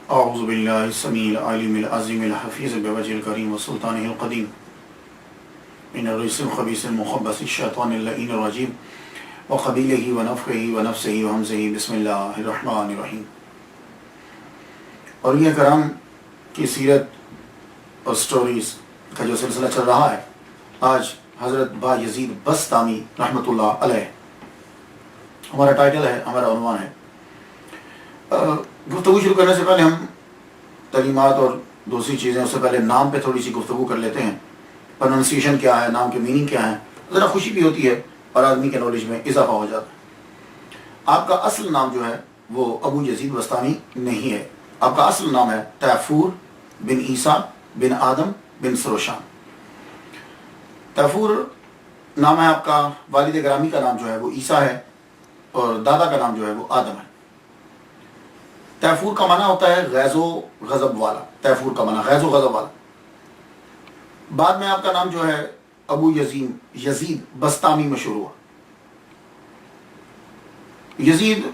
اعوذ باللہ السمیع العلیم العظیم الحفیظ بوجہ الکریم وسلطانہ القدیم من الرجس الخبیث المخبث الشیطان اللعین الرجیم وقبیلہ ونفخہ ونفسہ وہمزہ بسم اللہ الرحمن الرحیم۔ اولیاء کرام کی سیرت اور سٹوریز کا جو سلسلہ چل رہا ہے، آج حضرت با یزید بسطامی رحمۃ اللہ علیہ ہمارا ٹائٹل ہے، ہمارا عنوان ہے۔ گفتگو شروع کرنے سے پہلے ہم تعلیمات اور دوسری چیزیں، اس سے پہلے نام پہ تھوڑی سی گفتگو کر لیتے ہیں۔ پروننسیشن کیا ہے، نام کے میننگ کیا ہے، ذرا خوشی بھی ہوتی ہے اور آدمی کے نالج میں اضافہ ہو جاتا ہے۔ آپ کا اصل نام جو ہے وہ ابو یزید بسطامی نہیں ہے، آپ کا اصل نام ہے تیفور بن عیسیٰ بن آدم بن سروشان۔ تیفور نام ہے آپ کا، والد گرامی کا نام جو ہے وہ عیسیٰ ہے اور دادا کا نام جو ہے وہ آدم ہے۔ تیفور کا معنی ہوتا ہے غیظ و غضب والا، تیفور کا معنی غیظ و غضب والا۔ بعد میں آپ کا نام جو ہے ابو یزید بسطامی مشہور ہوا۔ یزید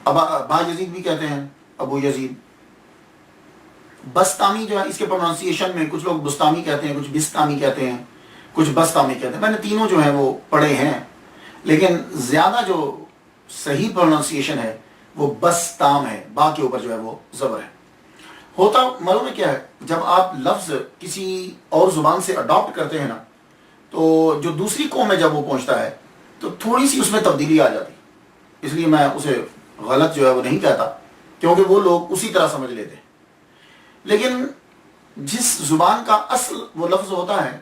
با یزید بھی کہتے ہیں، ابو یزید بسطامی جو ہے، اس کے پروننسیشن میں کچھ لوگ بستامی کہتے ہیں، کچھ بستامی کہتے ہیں، کچھ بسطامی کہتے ہیں۔ میں نے تینوں جو ہیں وہ پڑھے ہیں، لیکن زیادہ جو صحیح پروننسیشن ہے وہ بستام ہے، با کے اوپر جو ہے وہ زبر ہے۔ ہوتا معلوم ہے کیا ہے، جب آپ لفظ کسی اور زبان سے اڈاپٹ کرتے ہیں نا، تو جو دوسری قوم میں جب وہ پہنچتا ہے تو تھوڑی سی اس میں تبدیلی آ جاتی، اس لیے میں اسے غلط جو ہے وہ نہیں کہتا، کیونکہ وہ لوگ اسی طرح سمجھ لیتے ہیں۔ لیکن جس زبان کا اصل وہ لفظ ہوتا ہے،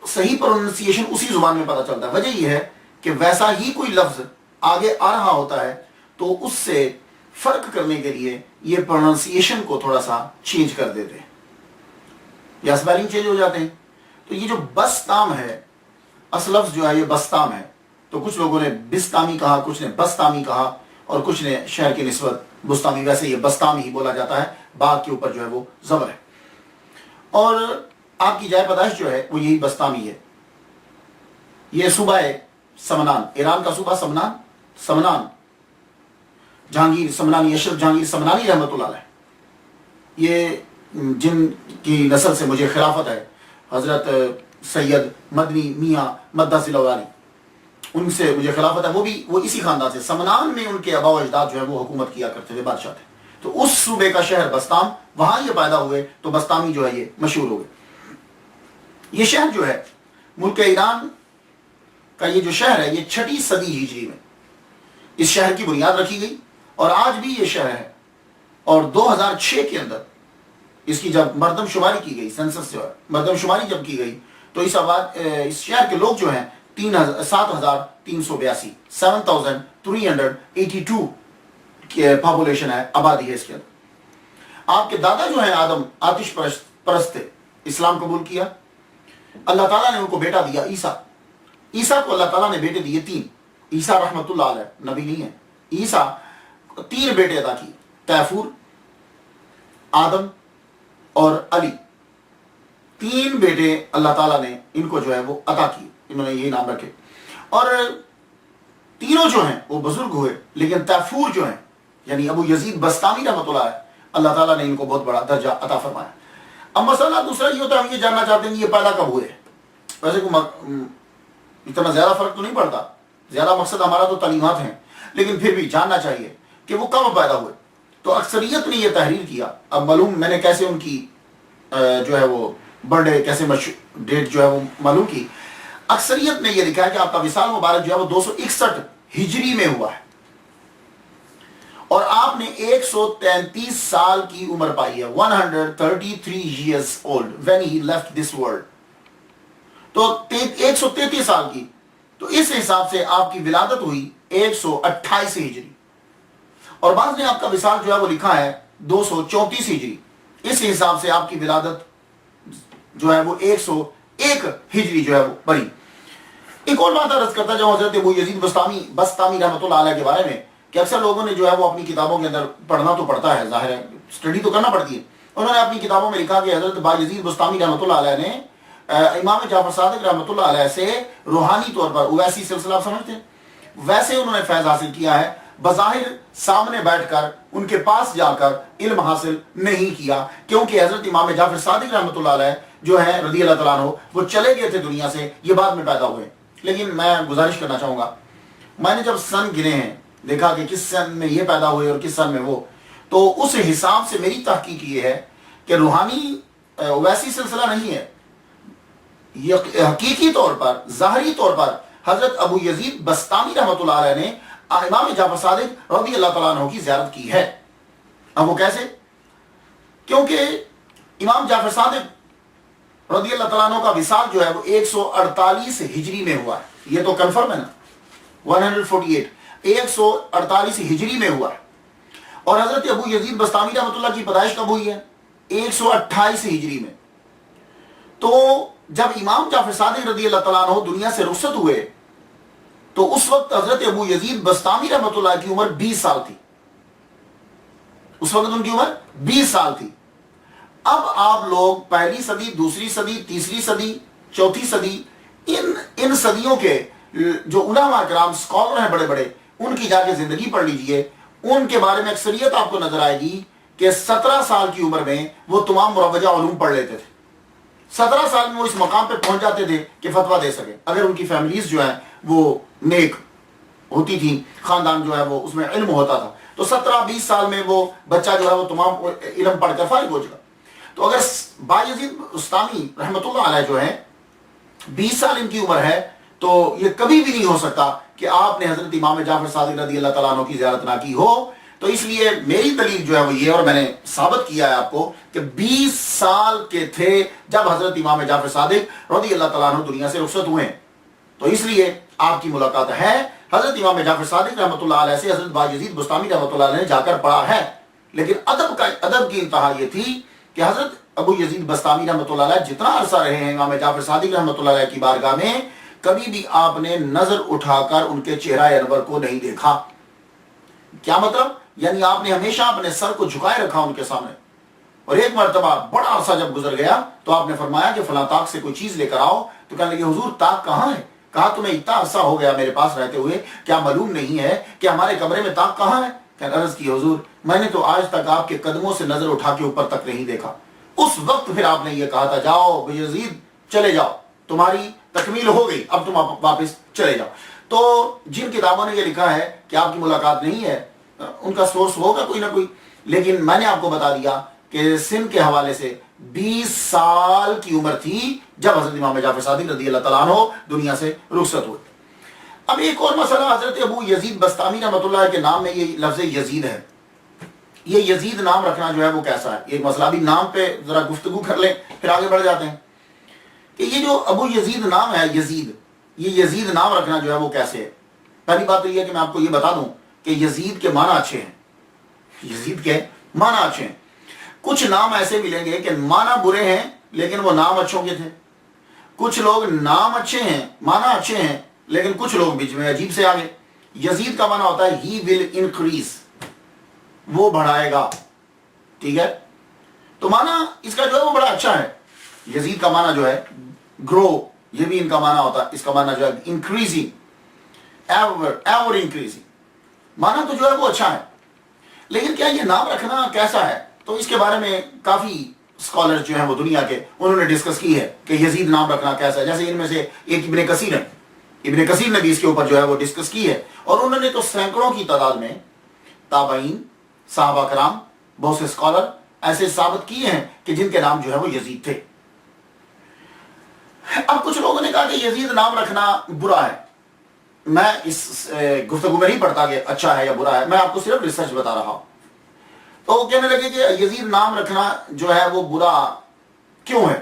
صحیح پروننسیشن اسی زبان میں پتہ چلتا ہے۔ وجہ یہ ہے کہ ویسا ہی کوئی لفظ آگے آ رہا ہوتا ہے تو اس سے فرق کرنے کے لیے یہ پروننسیشن کو تھوڑا سا چینج کر دیتے ہیں یا اسپیلنگ چینج ہو جاتے ہیں۔ تو یہ جو بسطام ہے، اصل لفظ جو ہے یہ بسطام ہے، تو کچھ لوگوں نے بستامی کہا، کچھ نے بسطامی کہا، اور کچھ نے شہر کی نسبت بستامی، ویسے یہ بسطامی ہی بولا جاتا ہے، با کے اوپر جو ہے وہ زبر ہے۔ اور آپ کی جائے پیدائش جو ہے وہ یہی بسطامی ہے۔ یہ صوبہ ہے سمنان، ایران کا صوبہ سمنان، جہانگیر سمنانی، اشرف جہانگیر سمنانی رحمۃ اللہ علیہ، یہ جن کی نسل سے مجھے خلافت ہے، حضرت سید مدنی میاں مدہ سلوانی، ان سے مجھے خلافت ہے۔ وہ اسی خاندان سے، سمنان میں ان کے آباء و اجداد جو ہے وہ حکومت کیا کرتے تھے، بادشاہ تھے۔ تو اس صوبے کا شہر بسطام، وہاں یہ پیدا ہوئے تو بسطامی جو ہے یہ مشہور ہو گئے۔ یہ شہر جو ہے ملک ایران کا، یہ جو شہر ہے یہ 6 صدی ہجری میں اس شہر کی بنیاد رکھی گئی، اور آج بھی یہ شہر ہے۔ اور 2006 کے اندر اس کی جب مردم شماری کی گئی، سینسس جو ہے مردم شماری جب کی گئی، تو اس شہر کے لوگ جو ہیں 7,382 7,382 کی پاپولیشن ہے، آبادی ہے اس کے اندر۔ آپ کے دادا جو ہیں آدم آتش پرست تھے، اسلام قبول کیا، اللہ تعالیٰ نے ان کو بیٹا دیا عیسیٰ۔ عیسیٰ کو اللہ تعالیٰ نے بیٹے دیے 3، عیسیٰ رحمۃ اللہ علیہ نبی نہیں ہے، عیسیٰ 3 بیٹے عطا کیے، تیفور، آدم اور علی۔ 3 بیٹے اللہ تعالیٰ نے ان کو جو ہے وہ عطا کیے، انہوں نے یہی نام رکھے، اور تینوں جو ہیں وہ بزرگ ہوئے، لیکن تیفور جو ہیں یعنی ابو یزید بسطامی رحمۃ اللہ علیہ، اللہ تعالیٰ نے ان کو بہت بڑا درجہ عطا فرمایا۔ اب مسئلہ دوسرا یہ ہوتا ہے، ہم یہ جاننا چاہتے ہیں کہ یہ پیدا کب ہوئے۔ ویسے اتنا زیادہ فرق تو نہیں پڑتا، زیادہ مقصد ہمارا تو تعلیمات ہیں، لیکن پھر بھی جاننا چاہیے کہ وہ کب پیدا ہوئے۔ تو اکثریت نے یہ تحریر کیا، اب معلوم میں نے کیسے ان کی جو ہے وہ برتھ ڈے، کیسے ڈیٹ جو ہے وہ معلوم کی۔ اکثریت نے یہ لکھا ہے کہ آپ کا وصال مبارک جو ہے وہ 261 ہجری میں ہوا ہے، اور آپ نے 133 سال کی عمر پائی ہے، 133 years old when he left this world۔ تو 133 سال کی، تو اس حساب سے آپ کی ولادت ہوئی 128 ہجری، اور بعض نے آپ کا وصال جو ہے وہ لکھا ہے 234 ہجری، اس حساب سے آپ کی ولادت جو ہے وہ 101 ہجری جو ہے وہ پڑی۔ ایک اور بات عرض کرتا جب حضرت ابو یزید بسطامی رحمۃ اللہ علیہ کے بارے میں، کہ اکثر لوگوں نے جو ہے وہ اپنی کتابوں کے اندر پڑھنا تو پڑتا ہے، ظاہر ہے اسٹڈی تو کرنا پڑتی ہے، انہوں نے اپنی کتابوں میں لکھا کہ حضرت با یزید بسطامی رحمۃ اللہ علیہ نے امام جعفر صادق رحمۃ اللہ علیہ سے روحانی طور پر، اویسی سلسلہ آپ سمجھتے ہیں، ویسے انہوں نے فیض حاصل کیا ہے، بظاہر سامنے بیٹھ کر ان کے پاس جا کر علم حاصل نہیں کیا، کیونکہ حضرت امام جعفر صادق رحمۃ اللہ علیہ جو ہے رضی اللہ تعالیٰ عنہ وہ چلے گئے تھے دنیا سے، یہ بعد میں پیدا ہوئے۔ لیکن میں گزارش کرنا چاہوں گا، میں نے جب سن گنے ہیں، دیکھا کہ کس سن میں یہ پیدا ہوئے اور کس سن میں وہ، تو اس حساب سے میری تحقیق یہ ہے کہ روحانی ویسی سلسلہ نہیں ہے، یہ حقیقی طور پر ظاہری طور پر حضرت ابو یزید بستامی رحمۃ اللہ علیہ نے امام جعفر صادق رضی اللہ تعالیٰ عنہ کی زیارت کی ہے۔ اب وہ کیسے؟ کیونکہ امام جعفر صادق رضی اللہ تعالیٰ عنہ کا وصال جو ہے وہ 148 ہجری میں ہوا ہے، یہ تو کنفرم ہے نا، 148 148 ہجری میں ہوا ہے، اور حضرت ابو یزید بستامی رحمۃ اللہ کی پیدائش کب ہوئی ہے؟ 128 ہجری میں۔ تو جب امام جعفر صادق رضی اللہ تعالیٰ عنہ دنیا سے رخصت ہوئے تو اس وقت حضرت ابو یزید بستامی رحمۃ اللہ کی عمر 20 سال تھی، اس وقت ان کی عمر 20 سال تھی۔ اب آپ لوگ پہلی صدی، دوسری صدی، تیسری صدی، چوتھی صدی، ان صدیوں کے جو علماء کرام اسکالر ہیں بڑے بڑے، ان کی جا کے زندگی پڑھ لیجئے، ان کے بارے میں اکثریت آپ کو نظر آئے گی کہ 17 سال کی عمر میں وہ تمام مروجہ علوم پڑھ لیتے تھے، 17 سال میں وہ اس مقام پہ پہنچ جاتے تھے کہ فتویٰ دے سکے، اگر ان کی فیملیز جو ہیں وہ نیک ہوتی تھی، خاندان جو ہے وہ اس میں علم ہوتا تھا، تو 17-20 سال میں وہ بچہ جو ہے وہ تمام علم پڑھ کر فارغ ہو جائے گا۔ تو اگر بایزید بستامی رحمۃ اللہ علیہ جو ہے 20 سال ان کی عمر ہے، تو یہ کبھی بھی نہیں ہو سکتا کہ آپ نے حضرت امام جعفر صادق رضی اللہ تعالیٰ عنہ کی زیارت نہ کی ہو۔ تو اس لیے میری دلیل جو ہے وہ یہ، اور میں نے ثابت کیا ہے آپ کو کہ 20 سال کے تھے جب حضرت امام جعفر صادق رضی اللہ تعالیٰ عنہ دنیا سے رخصت ہوئے، تو اس لیے آپ کی ملاقات ہے حضرت امام جعفر صادق رحمۃ اللہ علیہ سے، حضرت بایزید بستامی رحمۃ اللہ علیہ نے جا کر پڑھا ہے۔ لیکن ادب کی انتہا یہ تھی کہ حضرت ابو یزید بستامی رحمۃ اللہ علیہ جتنا عرصہ رہے ہیں امام جعفر صادق رحمۃ اللہ علیہ کی بارگاہ میں، کبھی بھی آپ نے نظر اٹھا کر ان کے چہرہ انور کو نہیں دیکھا۔ کیا مطلب؟ یعنی آپ نے ہمیشہ اپنے سر کو جھکائے رکھا ان کے سامنے، اور ایک مرتبہ بڑا عرصہ جب گزر گیا تو آپ نے فرمایا کہ فلاں طاق سے کوئی چیز لے کر آؤ، تو کہنے لگے حضور طاق کہاں ہے؟ کہا تمہیں اتنا عرصہ ہو گیا میرے پاس رہتے ہوئے، کیا معلوم نہیں ہے کہ ہمارے کمرے میں طاق کہاں ہے؟ کہ عرض کی حضور میں نے تو آج تک آپ کے قدموں سے نظر اٹھا کے اوپر تک نہیں دیکھا۔ اس وقت پھر آپ نے یہ کہا تھا جاؤ ابو یزید چلے جاؤ، تمہاری تکمیل ہو گئی، اب تم واپس چلے جاؤ۔ تو جن کتابوں نے یہ لکھا ہے کہ آپ کی ملاقات نہیں ہے، ان کا سورس ہوگا کوئی نہ کوئی، لیکن میں نے آپ کو بتا دیا کہ سن کے حوالے سے 20 سال کی عمر تھی جب حضرت امام جعفر صادق رضی اللہ تعالیٰ عنہ دنیا سے رخصت ہوئے۔ اب ایک اور مسئلہ، حضرت ابو یزید بستامی رحمۃ اللہ کے نام میں یہ لفظ یزید ہے، یہ یزید نام رکھنا جو ہے وہ کیسا ہے؟ ایک مسئلہ بھی نام پہ ذرا گفتگو کر لیں پھر آگے بڑھ جاتے ہیں کہ یہ جو ابو یزید نام ہے، یزید، یہ یزید نام رکھنا جو ہے وہ کیسے ہے؟ پہلی بات تو یہ ہے کہ میں آپ کو یہ بتا دوں کہ یزید کے معنی اچھے ہیں، یزید کے معنی اچھے ہیں۔ کچھ نام ایسے ملیں گے کہ معنی برے ہیں لیکن وہ نام اچھوں کے تھے، کچھ لوگ نام اچھے ہیں معنی اچھے ہیں لیکن کچھ لوگ بیچ میں عجیب سے آگے۔ یزید کا معنی ہوتا ہے ہی ول انکریز، وہ بڑھائے گا، ٹھیک ہے؟ تو معنی اس کا جو ہے وہ بڑا اچھا ہے۔ یزید کا معنی جو ہے گرو، یہ بھی ان کا معنی ہوتا ہے، اس کا معنی جو ہے انکریزنگ، ایور انکریزنگ، معنی تو جو ہے وہ اچھا ہے۔ لیکن کیا یہ نام رکھنا کیسا ہے؟ تو اس کے بارے میں کافی اسکالر جو ہیں وہ دنیا کے، انہوں نے ڈسکس کی ہے کہ یزید نام رکھنا کیسا ہے۔ جیسے ان میں سے ایک ابن کثیر ہے، ابن کثیر نے بھی اس کے اوپر جو ہے وہ ڈسکس کی ہے، اور انہوں نے تو سینکڑوں کی تعداد میں تابعین، صحابہ کرام، بہت سے اسکالر ایسے ثابت کیے ہیں کہ جن کے نام جو ہے وہ یزید تھے۔ اب کچھ لوگوں نے کہا کہ یزید نام رکھنا برا ہے، میں اس گفتگو میں نہیں پڑھتا کہ اچھا ہے یا برا ہے، میں آپ کو صرف ریسرچ بتا رہا ہوں۔ تو وہ کہنے لگے کہ یزید نام رکھنا جو ہے وہ برا کیوں ہے؟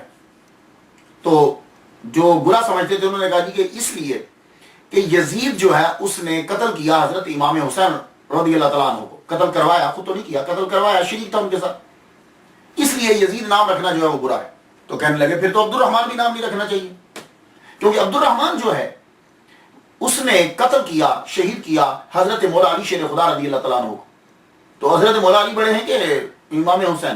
تو جو برا سمجھتے تھے انہوں نے کہا کہ اس لیے کہ یزید جو ہے اس نے قتل کیا حضرت امام حسین رضی اللہ تعالیٰ عنہ کو، قتل کروایا، خود تو نہیں کیا، قتل کروایا، شریک تھا ان کے ساتھ، اس لیے یزید نام رکھنا جو ہے وہ برا ہے۔ تو کہنے لگے پھر تو عبد الرحمن بھی نام نہیں رکھنا چاہیے، کیونکہ عبد الرحمن جو ہے اس نے قتل کیا، شہید کیا حضرت مولا علی شیر خدا رضی اللہ تعالیٰ عنہ کو، تو حضرت مولا علی بڑے ہیں کہ امام حسین،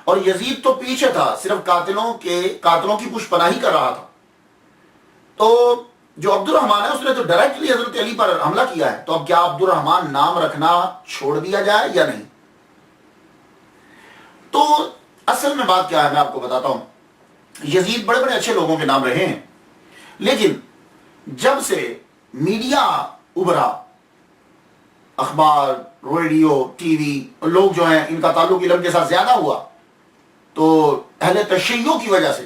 اور یزید تو پیچھے تھا، صرف قاتلوں کی پشت پناہی کر رہا تھا۔ تو جو عبد الرحمان ہے اس نے تو ڈائریکٹلی حضرت علی پر حملہ کیا ہے، تو اب کیا عبد الرحمان نام رکھنا چھوڑ دیا جائے یا نہیں؟ تو اصل میں بات کیا ہے میں آپ کو بتاتا ہوں. یزید بڑے بڑے اچھے لوگوں کے نام رہے ہیں، لیکن جب سے میڈیا ابھرا، اخبار، ریڈیو، ٹی وی، لوگ جو ہیں ان کا تعلق علم کے ساتھ زیادہ ہوا، تو اہل تشیع کی وجہ سے،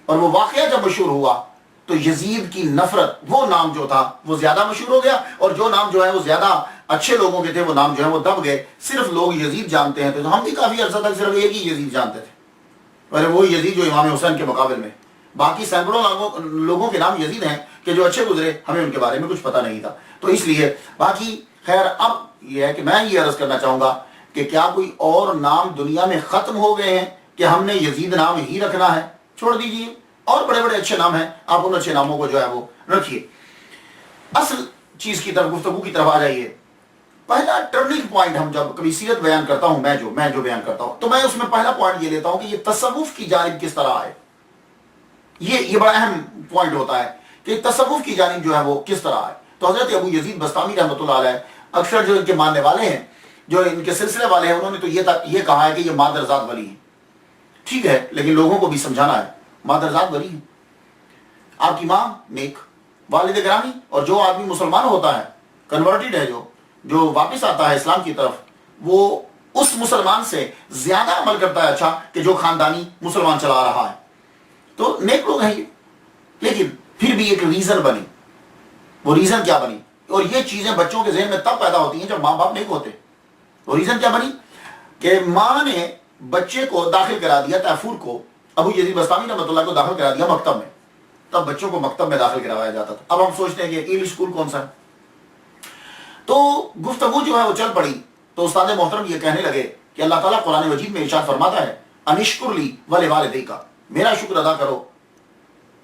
اور وہ واقعہ جب مشہور ہوا تو یزید کی نفرت، وہ نام جو تھا وہ زیادہ مشہور ہو گیا، اور جو نام جو ہے وہ زیادہ اچھے لوگوں کے تھے وہ نام جو ہے وہ دب گئے. صرف لوگ یزید جانتے ہیں، تو ہم بھی کافی عرصہ تک صرف ایک ہی یزید جانتے تھے، اور وہ یزید جو امام حسین کے مقابل میں، باقی سینکڑوں لوگوں کے نام یزید ہیں کہ جو اچھے گزرے، ہمیں ان کے بارے میں کچھ پتہ نہیں تھا. تو اس لیے باقی خیر، اب یہ ہے کہ میں یہ عرض کرنا چاہوں گا کہ کیا کوئی اور نام دنیا میں ختم ہو گئے ہیں کہ ہم نے یزید نام ہی رکھنا ہے؟ چھوڑ دیجئے، اور بڑے بڑے اچھے نام ہیں، آپ ان اچھے ناموں کو جو ہے وہ رکھیے. اصل چیز کی طرف، گفتگو کی طرف آ جائیے. پہلا ٹرننگ پوائنٹ، ہم جب کبھی سیرت بیان کرتا ہوں، میں جو بیان کرتا ہوں، تو میں اس میں پہلا پوائنٹ یہ لیتا ہوں کہ یہ تصوف کی جانب کس طرح آئے. یہ بڑا اہم پوائنٹ ہوتا ہے کہ تصوف کی جانب جو ہے وہ کس طرح آئے. تو حضرت ابو یزید بستامی رحمۃ اللہ علیہ، اکثر جو ان کے ماننے والے ہیں، جو ان کے سلسلے والے ہیں، انہوں نے تو یہ کہا ہے کہ یہ مادرزاد ولی ہیں. ٹھیک ہے، لیکن لوگوں کو بھی سمجھانا ہے مادرزاد ولی ہیں. آپ کی ماں نیک، والد گرامی، اور جو آدمی مسلمان ہوتا ہے، کنورٹڈ ہے، جو واپس آتا ہے اسلام کی طرف، وہ اس مسلمان سے زیادہ عمل کرتا ہے اچھا کہ جو خاندانی مسلمان چلا رہا ہے. تو نیک لوگ ہیں یہ. لیکن پھر بھی ایک ریزن بنی. وہ ریزن کیا بنی؟ اور یہ چیزیں بچوں کے ذہن میں تب پیدا ہوتی ہیں جب ماں باپ نیک ہوتے. وہ ریزن کیا بنی کہ ماں نے بچے کو داخل کرا دیا، تیفور کو، ابو یزید بستامی رحمۃ اللہ کو داخل کرا دیا مکتب میں. تب بچوں کو مکتب میں داخل کروایا جاتا تھا. اب ہم سوچتے ہیں کہ انگلش اسکول کون سا ہے. تو گفتگو جو ہے وہ چل پڑی، تو استاد محترم یہ کہنے لگے کہ اللہ تعالیٰ قرآن مجید میں ارشاد فرماتا ہے، انشکر لی ولوالدیک، میرا شکر ادا کرو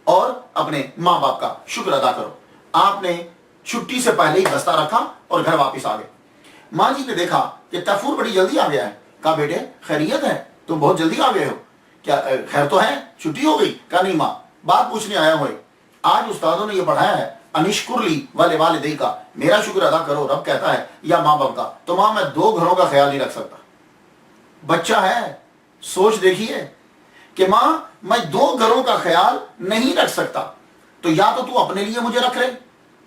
اور اپنے ماں باپ کا شکر ادا کرو. آپ نے چھٹی سے پہلے ہی بستہ رکھا اور گھر واپس آ گئے. ماں جی نے دیکھا کہ تیفور بڑی جلدی آ گیا ہے. کہا بیٹے خیریت ہے، تم بہت جلدی آ گئے ہو، کیا خیر تو ہے، چھٹی ہو گئی؟ کہا نہیں ماں، بات پوچھنے آیا ہوئے. آج استادوں نے یہ پڑھایا ہے انشکر لی ولوالدیک، میرا شکر ادا کرو. رب کہتا ہے یا ماں باپ کا. تو ماں میں 2 گھروں کا خیال نہیں رکھ سکتا. بچہ ہے، سوچ دیکھیے کہ ماں میں 2 گھروں کا خیال نہیں رکھ سکتا. تو یا تو اپنے لیے مجھے رکھ رہے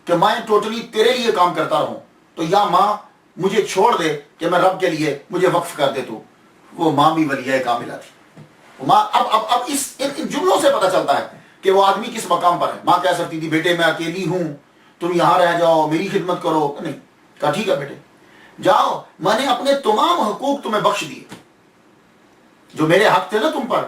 کہ میں ٹوٹلی تیرے لیے کام کرتا رہوں، تو یا ماں مجھے چھوڑ دے کہ میں رب کے لیے مجھے وقف کر دے. تو وہ ماں بھی ولیہ کاملہ تھی. ماں اب اس ان جملوں سے پتہ چلتا ہے کہ وہ آدمی کس مقام پر ہے. ماں کہہ سکتی تھی بیٹے میں اکیلی ہوں، تم یہاں رہ جاؤ، میری خدمت کرو. نہیں، کہا ٹھیک ہے بیٹے جاؤ، میں نے اپنے تمام حقوق تمہیں بخش دیے. جو میرے حق تھے نا تم پر،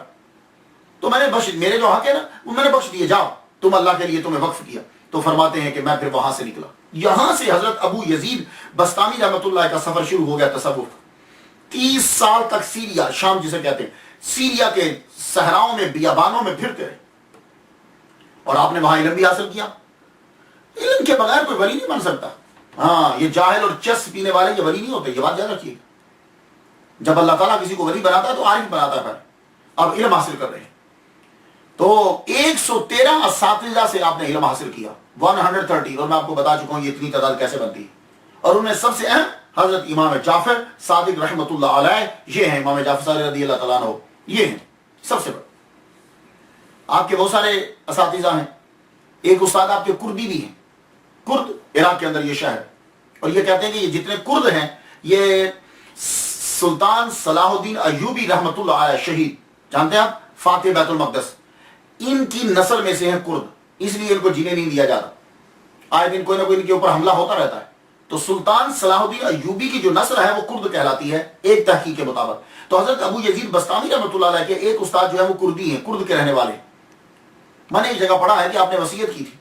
تو میں نے بخش، میرے جو حق ہے نا وہ میں نے بخش دیے. جاؤ، تم اللہ کے لیے تمہیں وقف کیا. تو فرماتے ہیں کہ میں پھر وہاں سے نکلا. یہاں سے حضرت ابو یزید بستامی رحمۃ اللہ کا سفر شروع ہو گیا تصوف. 30 سال تک سیریا، شام جسے کہتے ہیں، سیریا کے صحراؤں میں، بیابانوں میں پھرتے رہے. اور آپ نے وہاں علم بھی حاصل کیا. علم کے بغیر کوئی ولی نہیں بن سکتا. ہاں، یہ جاہل اور چس پینے والے یہ ولی نہیں ہوتے، یہ بات یاد رکھیے. جب اللہ تعالیٰ کسی کو ولی بناتا ہے تو عارف بناتا ہے. پھر اب علم حاصل کر رہے ہیں. تو 113 اساتذہ سے آپ نے علم حاصل کیا، 130. اور میں آپ کو بتا چکا ہوں یہ اتنی تعداد کیسے بنتی ہے. اور انہیں سب سے اہم حضرت امام جعفر صادق رحمۃ اللہ علیہ، یہ ہیں امام جعفر صادق رضی اللہ تعالیٰ عنہ، یہ ہیں سب سے بڑے. آپ کے بہت سارے اساتذہ ہیں. ایک استاد آپ کے کردی بھی ہیں. کرد عراق کے اندر یہ شہر، اور یہ کہتے ہیں کہ یہ جتنے کرد ہیں یہ سلطان صلاح الدین ایوبی رحمۃ اللہ علیہ، شہید، جانتے ہیں آپ، فاتح بیت المقدس، ان کی نسل میں سے ہیں کرد. اس لیے ان کو جینے نہیں دیا جاتا. آئے دن کوئی نہ کوئی ان کے اوپر حملہ ہوتا رہتا ہے. تو سلطان صلاح الدین ایوبی کی جو نسل ہے وہ کرد کہلاتی ہے ایک تحقیق کے مطابق. تو حضرت ابو یزید بستامی رحمۃ اللہ علیہ کے ایک استاد جو ہے وہ کردی ہیں، کرد کے رہنے والے. میں نے ایک جگہ پڑھا ہے کہ آپ نے وصیت کی تھی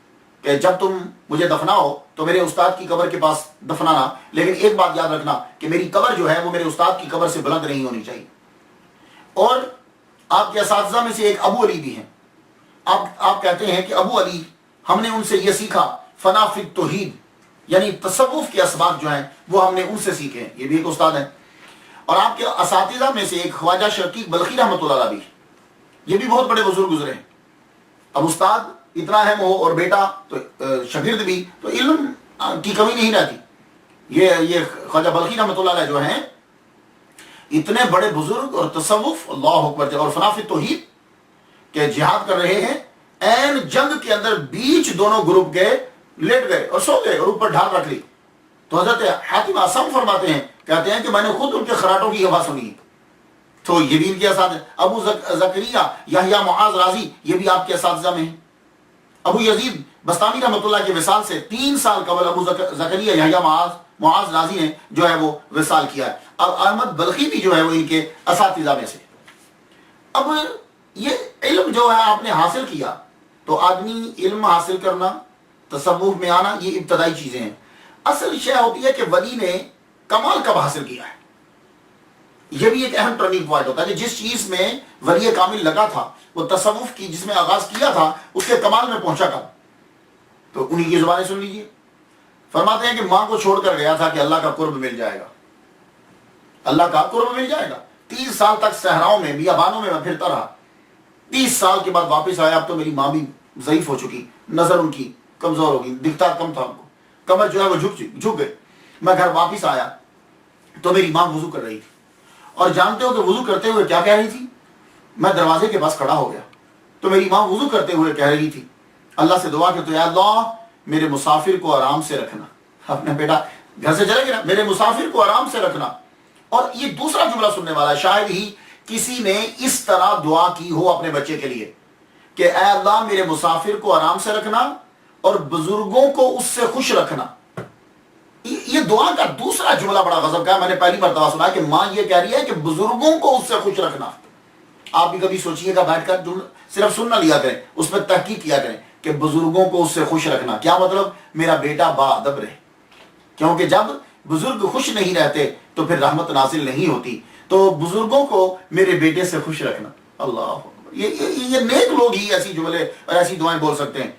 کہ جب تم مجھے دفناؤ تو میرے استاد کی قبر کے پاس دفنانا، لیکن ایک بات یاد رکھنا کہ میری قبر جو ہے وہ میرے استاد کی قبر سے بلند نہیں ہونی چاہیے. اور آپ کے اساتذہ میں سے ایک ابو علی بھی ہیں. آپ کہتے ہیں کہ ابو علی، ہم نے ان سے یہ سیکھا فنا فی التوحید، یعنی تصوف کے اسباب جو ہیں وہ ہم نے ان سے سیکھے ہیں. یہ بھی ایک استاد ہیں. اور آپ کے اساتذہ میں سے ایک خواجہ شقیق بلخی رحمۃ اللہ علیہ بھی، یہ بھی بہت بڑے بزرگ گزرے ہیں. اب استاد اتنا اہم ہو اور بیٹا تو شاگرد بھی، تو علم کی کمی نہیں رہتی. یہ خواجہ بلخی رحمۃ اللہ علیہ جو ہیں اتنے بڑے بزرگ اور تصوف، اللہ اکبر، اور فنا فی توحید کہ جہاد کر رہے ہیں، این جنگ کے اندر بیچ دونوں گروپ کے لیٹ گئے اور سو گئے اور اوپر ڈھال رکھ لی. تو حضرت حاتم اصم فرماتے ہیں، کہتے ہیں کہ میں نے خود ان کے خراٹوں کی آواز سنی. تو یہ بھی ان کے اساتذہ. ابو زکریا یحییٰ معاذ رازی یہ بھی آپ کے اساتذہ میں ہیں. ابو یزید بستامی رحمۃ اللہ کے وصال سے 3 سال قبل ابو زکریا یحییٰ معاذ رازی نے جو ہے وہ وصال کیا ہے. اب احمد بلخی بھی جو ہے وہ ان کے اساتذہ میں سے. اب یہ علم جو ہے آپ نے حاصل کیا، تو آدمی علم حاصل کرنا، تصوف میں آنا، یہ ابتدائی چیزیں ہیں. اصل شے ہوتی ہے کہ ولی نے کمال کب حاصل کیا ہے. یہ بھی ایک اہم ٹرننگ پوائنٹ ہوتا ہے کہ جس چیز میں ولی کامل لگا تھا، وہ تصوف کی جس میں آغاز کیا تھا، اس کے کمال میں پہنچا کب. تو انہی کی زبانیں سن لیجئے. فرماتے ہیں کہ ماں کو چھوڑ کر گیا تھا کہ اللہ کا قرب مل جائے گا، اللہ کا قرب مل جائے گا. 30 سال تک صحراؤں میں بیابانوں میں پھرتا رہا. 30 سال کے بعد واپس آیا. اب تو میری ماں بھی ضعیف ہو چکی، نظر ان کی کمزور ہوگی، دکھتا کم تھا ان کو، کمر جو ہے وہ جھک گئے. میں گھر واپس آیا تو میری ماں وضو کر رہی تھی، اور جانتے ہو کہ وضو کرتے ہوئے کیا کہہ رہی تھی؟ میں دروازے کے پاس کھڑا ہو گیا تو میری ماں وضو کرتے ہوئے کہہ رہی تھی، اللہ سے دعا کہ تو یا اللہ میرے مسافر کو آرام سے رکھنا. اپنے بیٹا گھر سے چلے گیا، میرے مسافر کو آرام سے رکھنا. اور یہ دوسرا جملہ سننے والا، شاید ہی کسی نے اس طرح دعا کی ہو اپنے بچے کے لیے کہ اے اللہ میرے مسافر کو آرام سے رکھنا اور بزرگوں کو اس سے خوش رکھنا. یہ دعا کا دوسرا جملہ بڑا غضب کا ہے. میں نے پہلی مرتبہ سنا کہ ماں یہ کہہ رہی ہے کہ بزرگوں کو اس سے خوش رکھنا. آپ بھی کبھی سوچئے گا بیٹھ کر، صرف سن نہ لیا کریں، اس پہ تحقیق کیا کریں کہ بزرگوں کو اس سے خوش رکھنا کیا مطلب. میرا بیٹا با ادب رہے، کیونکہ جب بزرگ خوش نہیں رہتے تو پھر رحمت نازل نہیں ہوتی. تو بزرگوں کو میرے بیٹے سے خوش رکھنا. اللہ، یہ نیک لوگ ہی ایسی جملے اور ایسی دعائیں بول سکتے ہیں.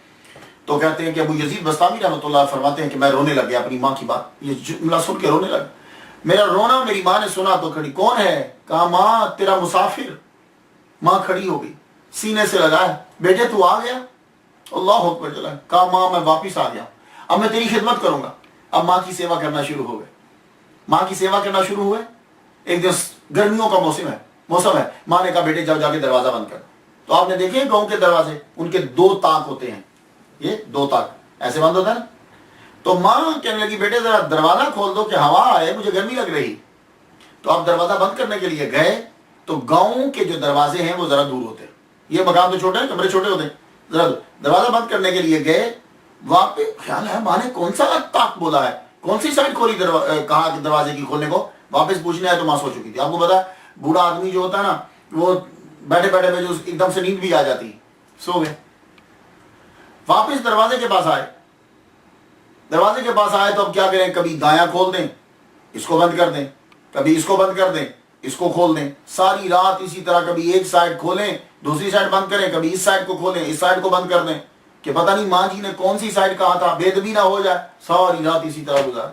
تو کہتے ہیں کہ ابو یزید بستامی رحمۃ اللہ فرماتے ہیں کہ میں رونے لگ گیا اپنی ماں کی بات، یہ جملہ سن کے رونے لگا. میرا رونا میری ماں نے سنا تو کھڑی، کون ہے؟ کہا ماں تیرا مسافر. ماں کھڑی ہو گئی، سینے سے لگایا، بیٹے تو آ گیا؟ اللہ اکبر چلا. کہا ماں میں واپس آ گیا، اب میں تیری خدمت کروں گا. اب ماں کی سیوا کرنا شروع ہو گئے، ماں کی سیوا کرنا شروع ہوئے. ایک دن گرمیوں کا موسم ہے. ماں نے کہا بیٹے جاؤ جا کے دروازہ بند کر. تو آپ نے دیکھے گاؤں کے دروازے، ان کے 2 تاک ہوتے ہیں، یہ 2 تاک ایسے بند ہوتا ہے نا. تو ماں کہنے لگی بیٹے ذرا دروازہ کھول دو کہ ہوا آئے، مجھے گرمی لگ رہی. تو آپ دروازہ بند کرنے کے لیے گئے تو گاؤں کے جو دروازے ہیں وہ ذرا دور ہوتے ہیں، یہ مکان تو چھوٹے ہیں، کمرے چھوٹے ہوتے ہیں. ذرا دروازہ بند کرنے کے لیے گئے، وہاں پہ خیال ہے ماں نے کون سا تاک بولا ہے، کون سی سائڈ کھولی، کہا کہ دروازے کی کھولنے کو. واپس پوچھنے آئے تو ماں سو چکی تھی. آپ کو پتا بوڑھا آدمی جو ہوتا ہے نا، وہ بیٹھے بیٹھے میں جو ایک دم سے نیند بھی آ جاتی، سو گئے. واپس دروازے کے پاس آئے تو اب کیا کریں، کبھی دایاں کھول دیں، اس کو بند کر دیں، کبھی اس کو بند کر دیں، اس کو کھول دیں. ساری رات اسی طرح، کبھی ایک سائڈ کھولیں دوسری سائڈ بند کریں، کبھی اس سائڈ کو کھولیں اس سائڈ کو بند کر دیں، کہ پتہ نہیں ماں جی نے کون سی سائڈ کہا تھا، بے ادبی نہ ہو جائے. ساری رات اسی طرح گزار.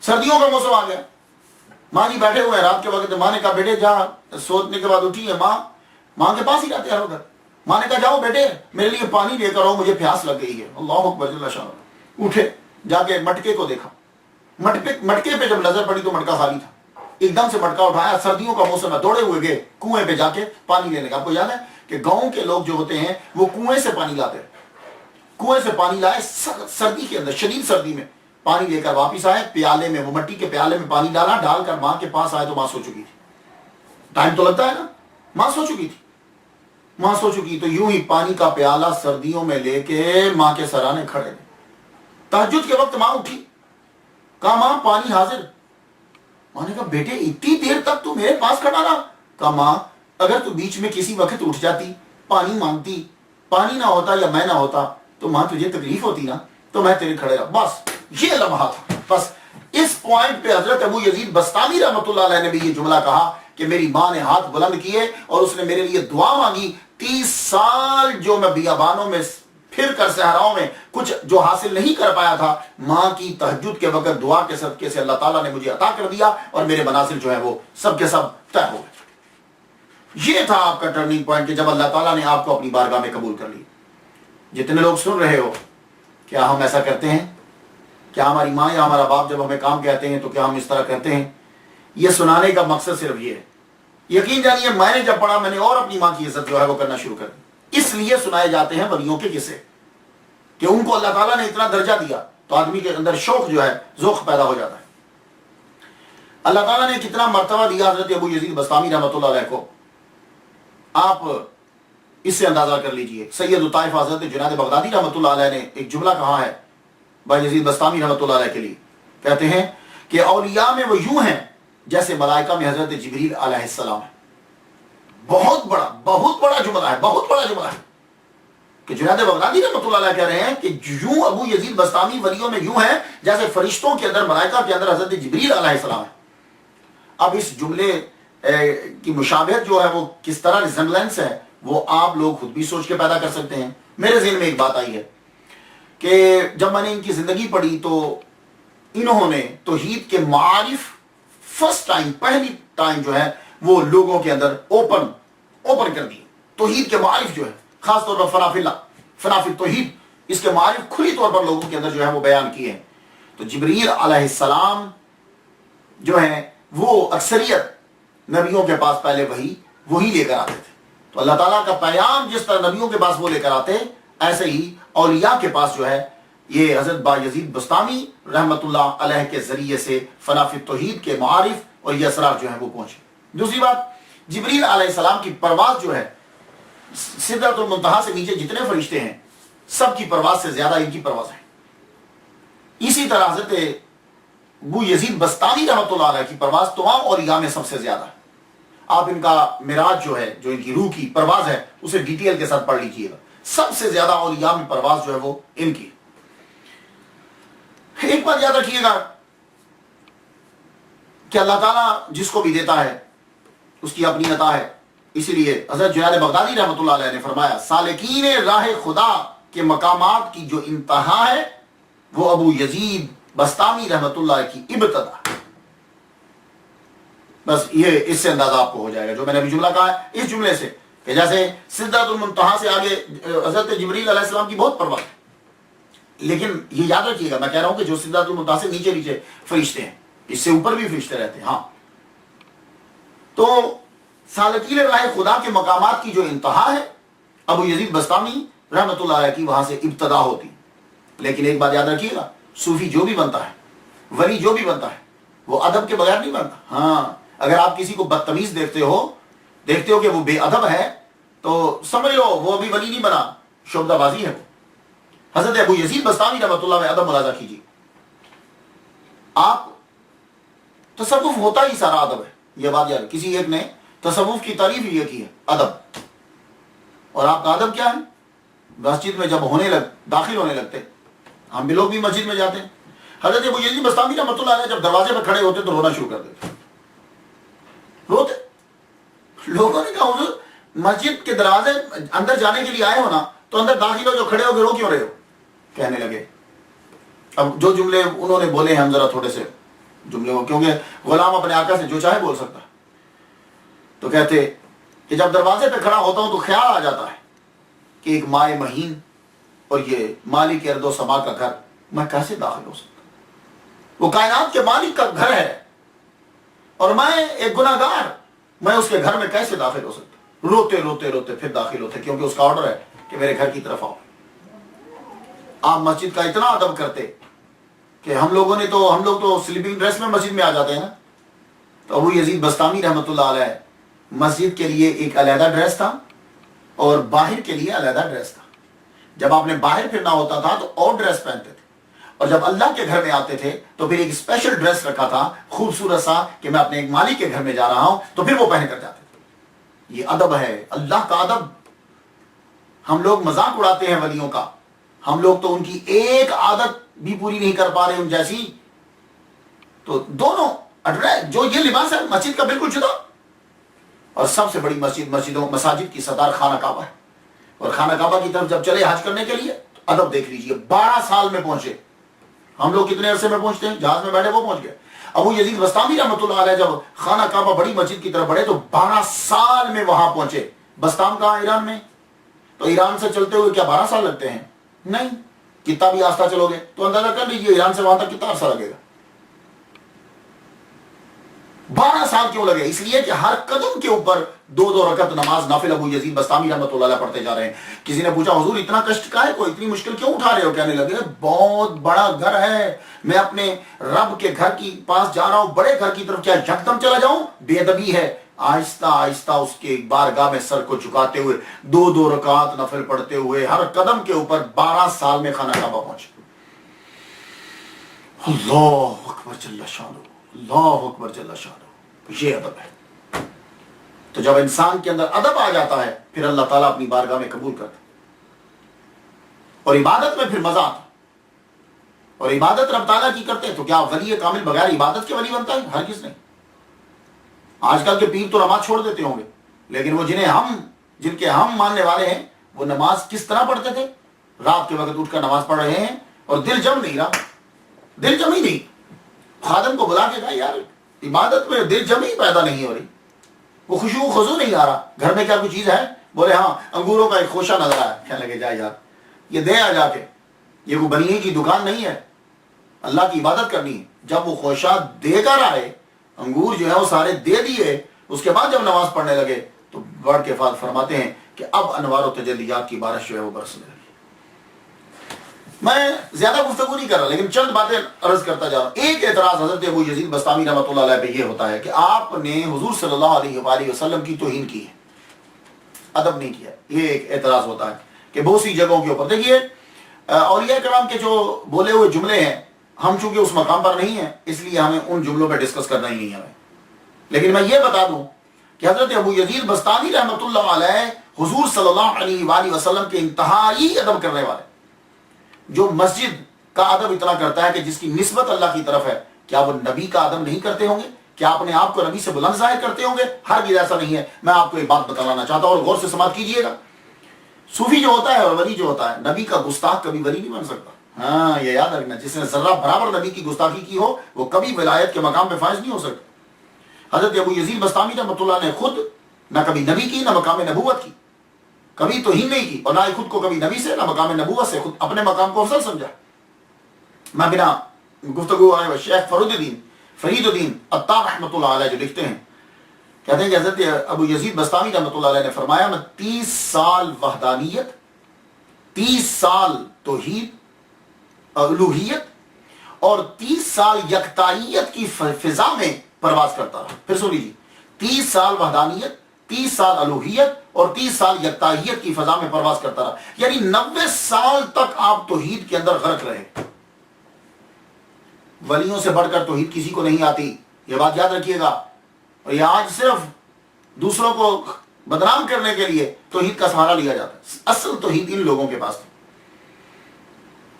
سردیوں کا موسم آ گیا، ماں جی بیٹھے ہوئے ہیں رات کے وقت. ماں نے کہا بیٹے جا، سونے کے بعد اٹھی ہے ماں کے پاس ہی رہتے ہر وقت. ماں نے کہا جاؤ بیٹے میرے لیے پانی لے کر آؤ، مجھے پیاس لگ گئی ہے. اللہ اکبر جل شانہ. اٹھے، جا کے مٹکے کو دیکھا، مٹکے پہ جب نظر پڑی تو مٹکا خالی تھا. ایک دم سے مٹکا اٹھایا، سردیوں کا موسم ہے، دوڑے ہوئے گئے کنویں پہ جا کے پانی لینے کا. آپ کو یاد ہے کہ گاؤں کے لوگ جو ہوتے ہیں وہ کنویں سے پانی لاتے ہیں، کنویں سے پانی لائے سردی کے اندر، شدید سردی میں پانی لے کر واپس آئے. پیالے میں، وہ مٹی کے پیالے میں پانی ڈالا، ڈال کر ماں کے پاس آئے تو ماں سو چکی تھی. ٹائم تو لگتا ہے نا، ماں سو چکی تھی. تو یوں ہی پانی کا پیالہ سردیوں میں لے کے ماں کے سرانے کھڑے تھے. تہجد کے وقت ماں اٹھی، کہا ماں پانی حاضر. ماں نے کہا بیٹے اتنی دیر تک تو میرے پاس کھڑا رہا. کہا ماں اگر تو بیچ میں کسی وقت اٹھ جاتی، پانی مانگتی، پانی نہ ہوتا یا میں نہ ہوتا تو ماں تجھے تکلیف ہوتی نا، تو میں تیرے کھڑے رہا. بس یہ لمحہ تھا. بس اس پوائنٹ پہ حضرت ابو یزید بستامی رحمۃ اللہ علیہ نے بھی یہ جملہ کہا کہ میری ماں نے ہاتھ بلند کیے اور اس نے میرے لیے دعا مانگی. 30 سال جو میں بیابانوں میں پھر کر صحراؤں میں کچھ جو حاصل نہیں کر پایا تھا، ماں کی تہجد کے وقت دعا کے صدقے سے اللہ تعالیٰ نے مجھے عطا کر دیا اور میرے منازل جو ہے وہ سب کے سب طے ہو گئے. یہ تھا آپ کا ٹرننگ پوائنٹ کہ جب اللہ تعالیٰ نے آپ کو اپنی بارگاہ میں قبول کر لی. جتنے لوگ سن رہے ہو، کیا ہم ایسا کرتے ہیں؟ کیا ہماری ماں یا ہمارا باپ جب ہمیں کام کہتے ہیں تو کیا ہم اس طرح کرتے ہیں؟ یہ سنانے کا مقصد صرف یہ ہے. یقین جانیے میں نے جب پڑھا میں نے اور اپنی ماں کی عزت جو ہے وہ کرنا شروع کر دی. اس لیے سنائے جاتے ہیں ولیوں کے قصے کہ ان کو اللہ تعالیٰ نے اتنا درجہ دیا تو آدمی کے اندر شوق جو ہے، ذوق پیدا ہو جاتا ہے. اللہ تعالیٰ نے کتنا مرتبہ دیا حضرت ابو یزید بسطامی رحمۃ اللہ علیہ کو، آپ اس سے اندازہ کر لیجئے. سید الطائف حضرت جنید بغدادی رحمۃ اللہ علیہ نے ایک جملہ کہا ہے بھائی یزید بسطامی رحمۃ اللہ علیہ کے لیے، کہتے ہیں کہ اولیاء میں وہ یوں ہیں جیسے ملائکہ میں حضرت جبریل علیہ السلام ہے. بہت بڑا جملہ ہے، بہت بڑا جملہ ہے کہ جنید بغدادی رحمۃ اللہ علیہ کہہ رہے ہیں کہ یوں ابو یزید بسطامی ولیوں میں یوں ہیں جیسے فرشتوں کے اندر، ملائکہ کے اندر حضرت جبریل علیہ السلام ہے. اب اس جملے کی مشابہت جو ہے وہ کس طرح ریزمبلنس ہے وہ آپ لوگ خود بھی سوچ کے پیدا کر سکتے ہیں. میرے ذہن میں ایک بات آئی ہے کہ جب میں نے ان کی زندگی پڑھی تو انہوں نے توحید کے معارف پہلی ٹائم جو ہے وہ لوگوں کے اندر اوپن کر دی. توحید کے معارف جو ہے خاص طور پر فنافی توحید، اس کے معارف کھلی طور پر لوگوں کے اندر جو ہے وہ بیان کیے ہیں. تو جبریل علیہ السلام جو ہیں وہ اکثریت نبیوں کے پاس پہلے وہی لے کر آتے تھے. تو اللہ تعالیٰ کا پیغام جس طرح نبیوں کے پاس وہ لے کر آتے، ایسے ہی اولیاء کے پاس جو ہے یہ حضرت بایزید بسطامی رحمت اللہ علیہ کے ذریعے سے فنافی توحید کے معارف اور یہ اسرار جو ہیں وہ پہنچے. دوسری بات، جبریل علیہ السلام کی پرواز جو ہے سدرۃ المنتہا سے نیچے جتنے فرشتے ہیں سب کی پرواز سے زیادہ ان کی پرواز ہے. اسی طرح حضرت ابو یزید بسطامی رحمۃ اللہ علیہ کی پرواز تمام اولیاء میں سب سے زیادہ ہے. آپ ان کا معراج جو ہے، جو ان کی روح کی پرواز ہے، اسے ڈیٹیل کے ساتھ پڑھ لیجئے گا. سب سے زیادہ اولیاء میں پرواز جو ہے وہ ان کی. ایک بات یاد رکھیے گا کہ اللہ تعالیٰ جس کو بھی دیتا ہے اس کی اپنی عطا ہے. اسی لیے حضرت جنید بغدادی رحمۃ اللہ علیہ نے فرمایا سالکین راہ خدا کے مقامات کی جو انتہا ہے وہ ابو یزید بسطامی رحمۃ اللہ کی ابتدا. بس یہ اس سے اندازہ آپ کو ہو جائے گا جو میں نے ابھی جملہ کہا ہے، اس جملے سے کہ جیسے سدرۃ المنتہا سے آگے حضرت جبریل علیہ السلام کی بہت پرواز ہے. لیکن یہ یاد رکھیے گا، میں کہہ رہا ہوں کہ جو سدرۃ المنتہا سے نیچے فرشتے ہیں، اس سے اوپر بھی فرشتے رہتے ہیں. ہاں، تو سالکین راہ خدا کے مقامات کی جو انتہا ہے ابو یزید بسطامی رحمۃ اللہ علیہ کی وہاں سے ابتدا ہوتی. لیکن ایک بات یاد رکھیے گا، صوفی جو بھی بنتا ہے، ولی جو بھی بنتا ہے، وہ ادب کے بغیر نہیں بنتا. ہاں، اگر آپ کسی کو بدتمیز دیکھتے ہو کہ وہ بے ادب ہے تو سمجھ لو وہ ابھی ولی نہیں بنا، شعبدہ بازی ہے وہ. حضرت ابو یزید بسطامی رحمۃ اللہ میں ادب ملاحظہ کیجیے. آپ تصوف ہوتا ہی سارا ادب ہے، یہ بات یاد. کسی ایک نے تصوف کی تعریف ہی یہ کی ہے، ادب. اور آپ کا ادب کیا ہے؟ مسجد میں جب داخل ہونے لگتے، ہم بھی لوگ بھی مسجد میں جاتے ہیں، حضرت ابو یزید بسطامی رحمۃ اللہ علیہ جب دروازے پہ کھڑے ہوتے تو رونا شروع کر دیتے. روتے. لوگوں نے کہا حضور مسجد کے دروازے اندر جانے کے لیے آئے ہو نا، تو اندر داخل ہو جو کھڑے ہو کے رو کیوں رہے ہو؟ کہنے لگے. اب جو جملے انہوں نے بولے ہیں ہم ذرا تھوڑے سے جملے ہو، کیونکہ غلام اپنے آقا سے جو چاہے بول سکتا ہے. تو کہتے کہ جب دروازے پہ کھڑا ہوتا ہوں تو خیال آ جاتا ہے کہ ایک مائے مہین اور یہ مالک ارض و سما کا گھر، میں کیسے داخل ہو سکتا؟ وہ کائنات کے مالک کا گھر ہے اور میں ایک گناہ گار، میں اس کے گھر میں کیسے داخل ہو سکتا؟ روتے روتے روتے پھر داخل ہوتے، کیونکہ اس کا آرڈر ہے کہ میرے گھر کی طرف آؤ. آپ مسجد کا اتنا ادب کرتے کہ ہم لوگ تو سلیپنگ ڈریس میں مسجد میں آ جاتے ہیں نا. تو ابو یزید بسطامی رحمۃ اللہ علیہ مسجد کے لیے ایک علیحدہ ڈریس تھا اور باہر کے لیے علیحدہ ڈریس تھا. جب آپ نے باہر پھرنا ہوتا تھا تو اور ڈریس پہنتے تھے، اور جب اللہ کے گھر میں آتے تھے تو پھر ایک اسپیشل ڈریس رکھا تھا خوبصورت سا کہ میں اپنے ایک مالک کے گھر میں جا رہا ہوں، تو پھر وہ پہن کر جاتے تھے. یہ ادب ہے، اللہ کا ادب. ہم لوگ مذاق اڑاتے ہیں ولیوں کا، ہم لوگ تو ان کی ایک عادت بھی پوری نہیں کر پا رہے ان جیسی. تو دونوں جو یہ لباس ہے مسجد کا بالکل جدا، اور سب سے بڑی مساجد کی صدر خانہ کعبہ ہے. اور خانہ کعبہ کی طرف جب چلے حج کرنے کے لیے تو ادب دیکھ لیجئے. 12 سال میں پہنچے. ہم لوگ کتنے عرصے میں پہنچتے ہیں؟ جہاز میں بیٹھے وہ پہنچ گئے. ابو یزید بسطامی رحمۃ اللہ علیہ جب خانہ کعبہ بڑی مسجد کی طرف بڑھے تو 12 سال میں وہاں پہنچے. بسطام کہاں؟ ایران میں. تو ایران سے چلتے ہوئے کیا 12 سال لگتے ہیں؟ نہیں. کتنا بھی آستہ چلو گے تو اندازہ کر لیجیے ایران سے وہاں تک کتنا عرصہ لگے گا. 12 سال کیوں لگے؟ اس لیے کہ ہر قدم کے اوپر 2 رکعت نماز نافل ابو یزید بستامی رحمۃ اللہ علیہ پڑھتے جا رہے ہیں. کسی نے پوچھا حضور اتنا کشٹ کا ہے، کوئی اتنی مشکل کیوں اٹھا رہے ہو؟ کہنے لگے بہت بڑا گھر ہے، میں اپنے رب کے گھر کی پاس جا رہا ہوں، بڑے گھر کی طرف، کیا یکدم چلا جاؤں؟ بے ادبی ہے. آہستہ آہستہ اس کے بارگاہ میں سر کو جھکاتے ہوئے 2 رکعات نفل پڑھتے ہوئے ہر قدم کے اوپر 12 سال میں خانہ کعبہ پہنچے. اللہ اکبر جل شانہ، اللہ اکبر جل شانہ. یہ ادب ہے. تو جب انسان کے اندر ادب آ جاتا ہے پھر اللہ تعالیٰ اپنی بارگاہ میں قبول کرتا ہے، اور عبادت میں پھر مزہ آتا ہے. اور عبادت رب تعالیٰ کی کرتے ہیں تو کیا ولی کامل بغیر عبادت کے ولی بنتا ہے؟ ہرگز نہیں. آج کل کے پیر تو نماز چھوڑ دیتے ہوں گے، لیکن وہ جن کے ہم ماننے والے ہیں وہ نماز کس طرح پڑھتے تھے؟ رات کے وقت اٹھ کر نماز پڑھ رہے ہیں اور دل جم نہیں رہا، دل جم ہی نہیں. خادم کو بلا کے کہا یار عبادت میں دل جم ہی پیدا نہیں ہو رہی، وہ خشوع و خضوع نہیں آ رہا. گھر میں کیا کوئی چیز ہے؟ بولے ہاں انگوروں کا ایک خوشہ نظر آیا. کہنے لگے جائے یار یہ دے آ جا کے، یہ کوئی بنی کی دکان نہیں ہے، اللہ کی عبادت کرنی ہے. جب وہ خوشہ دے کر آئے، انگور جو ہے وہ سارے دے دیے، اس کے بعد جب نماز پڑھنے لگے تو بڑھ کے فاتح فرماتے ہیں کہ اب انوار و تجلیات کی بارش جو ہے وہ برسنے لگی. میں زیادہ گفتگو نہیں کر رہا لیکن چند باتیں عرض کرتا جا رہا ہوں. ایک اعتراض حضرت ابو یزید بستامی رحمۃ اللہ علیہ پہ یہ ہوتا ہے کہ آپ نے حضور صلی اللہ علیہ وآلہ وسلم کی توہین کی ہے، ادب نہیں کیا. یہ ایک اعتراض ہوتا ہے کہ بہت سی جگہوں کے اوپر دیکھیے اولیاء کرام کے جو بولے ہوئے جملے ہیں، ہم چونکہ اس مقام پر نہیں ہیں اس لیے ہمیں ان جملوں پہ ڈسکس کرنا ہی نہیں ہے. لیکن میں یہ بتا دوں کہ حضرت ابو یزید بستامی رحمۃ اللہ علیہ حضور صلی اللہ علیہ وآلہ وسلم کے انتہائی ادب کرنے والے، جو مسجد کا ادب اتنا کرتا ہے کہ جس کی نسبت اللہ کی طرف ہے، کیا وہ نبی کا ادب نہیں کرتے ہوں گے؟ کیا اپنے آپ کو نبی سے بلند ظاہر کرتے ہوں گے؟ ہرگز ایسا نہیں ہے. میں آپ کو ایک بات بتلانا چاہتا ہوں اور غور سے سماعت کیجئے گا. صوفی جو ہوتا ہے اور ولی جو ہوتا ہے، نبی کا گستاخ کبھی ولی نہیں بن سکتا. ہاں یہ یاد رکھنا، جس نے ذرہ برابر نبی کی گستاخی کی ہو وہ کبھی ولایت کے مقام پہ فائز نہیں ہو سکتا. حضرت ابو یزید بستامی رحمۃ اللہ نے خود نہ کبھی نبی کی نہ مقام نبوت کی، کبھی توہین نہیں کی، اور نہ ہی خود کو کبھی نبی سے نہ مقام نبوت سے خود اپنے مقام کو افضل سمجھا. میں بنا گفتگو آئے شیخ فرید الدین عطار رحمۃ اللہ علیہ جو لکھتے ہیں، کہتے ہیں کہ حضرت ابو یزید بستامی رحمۃ اللہ علیہ نے فرمایا میں 30 سال وحدانیت، 30 سال توحید الوہیت اور 30 سال یکتائیت کی فضا میں پرواز کرتا رہا. پھر سن لیجیے، 30 سال وحدانیت، 30 سال الوہیت اور 30 سال یکتائیت کی فضا میں پرواز کرتا رہا. یعنی 90 سال تک آپ توحید کے اندر غرق رہے. ولیوں سے بڑھ کر توحید کسی کو نہیں آتی، یہ بات یاد رکھیے گا. اور یہ آج صرف دوسروں کو بدنام کرنے کے لیے توحید کا سہارا لیا جاتا ہے. اصل توحید ان لوگوں کے پاس تھی.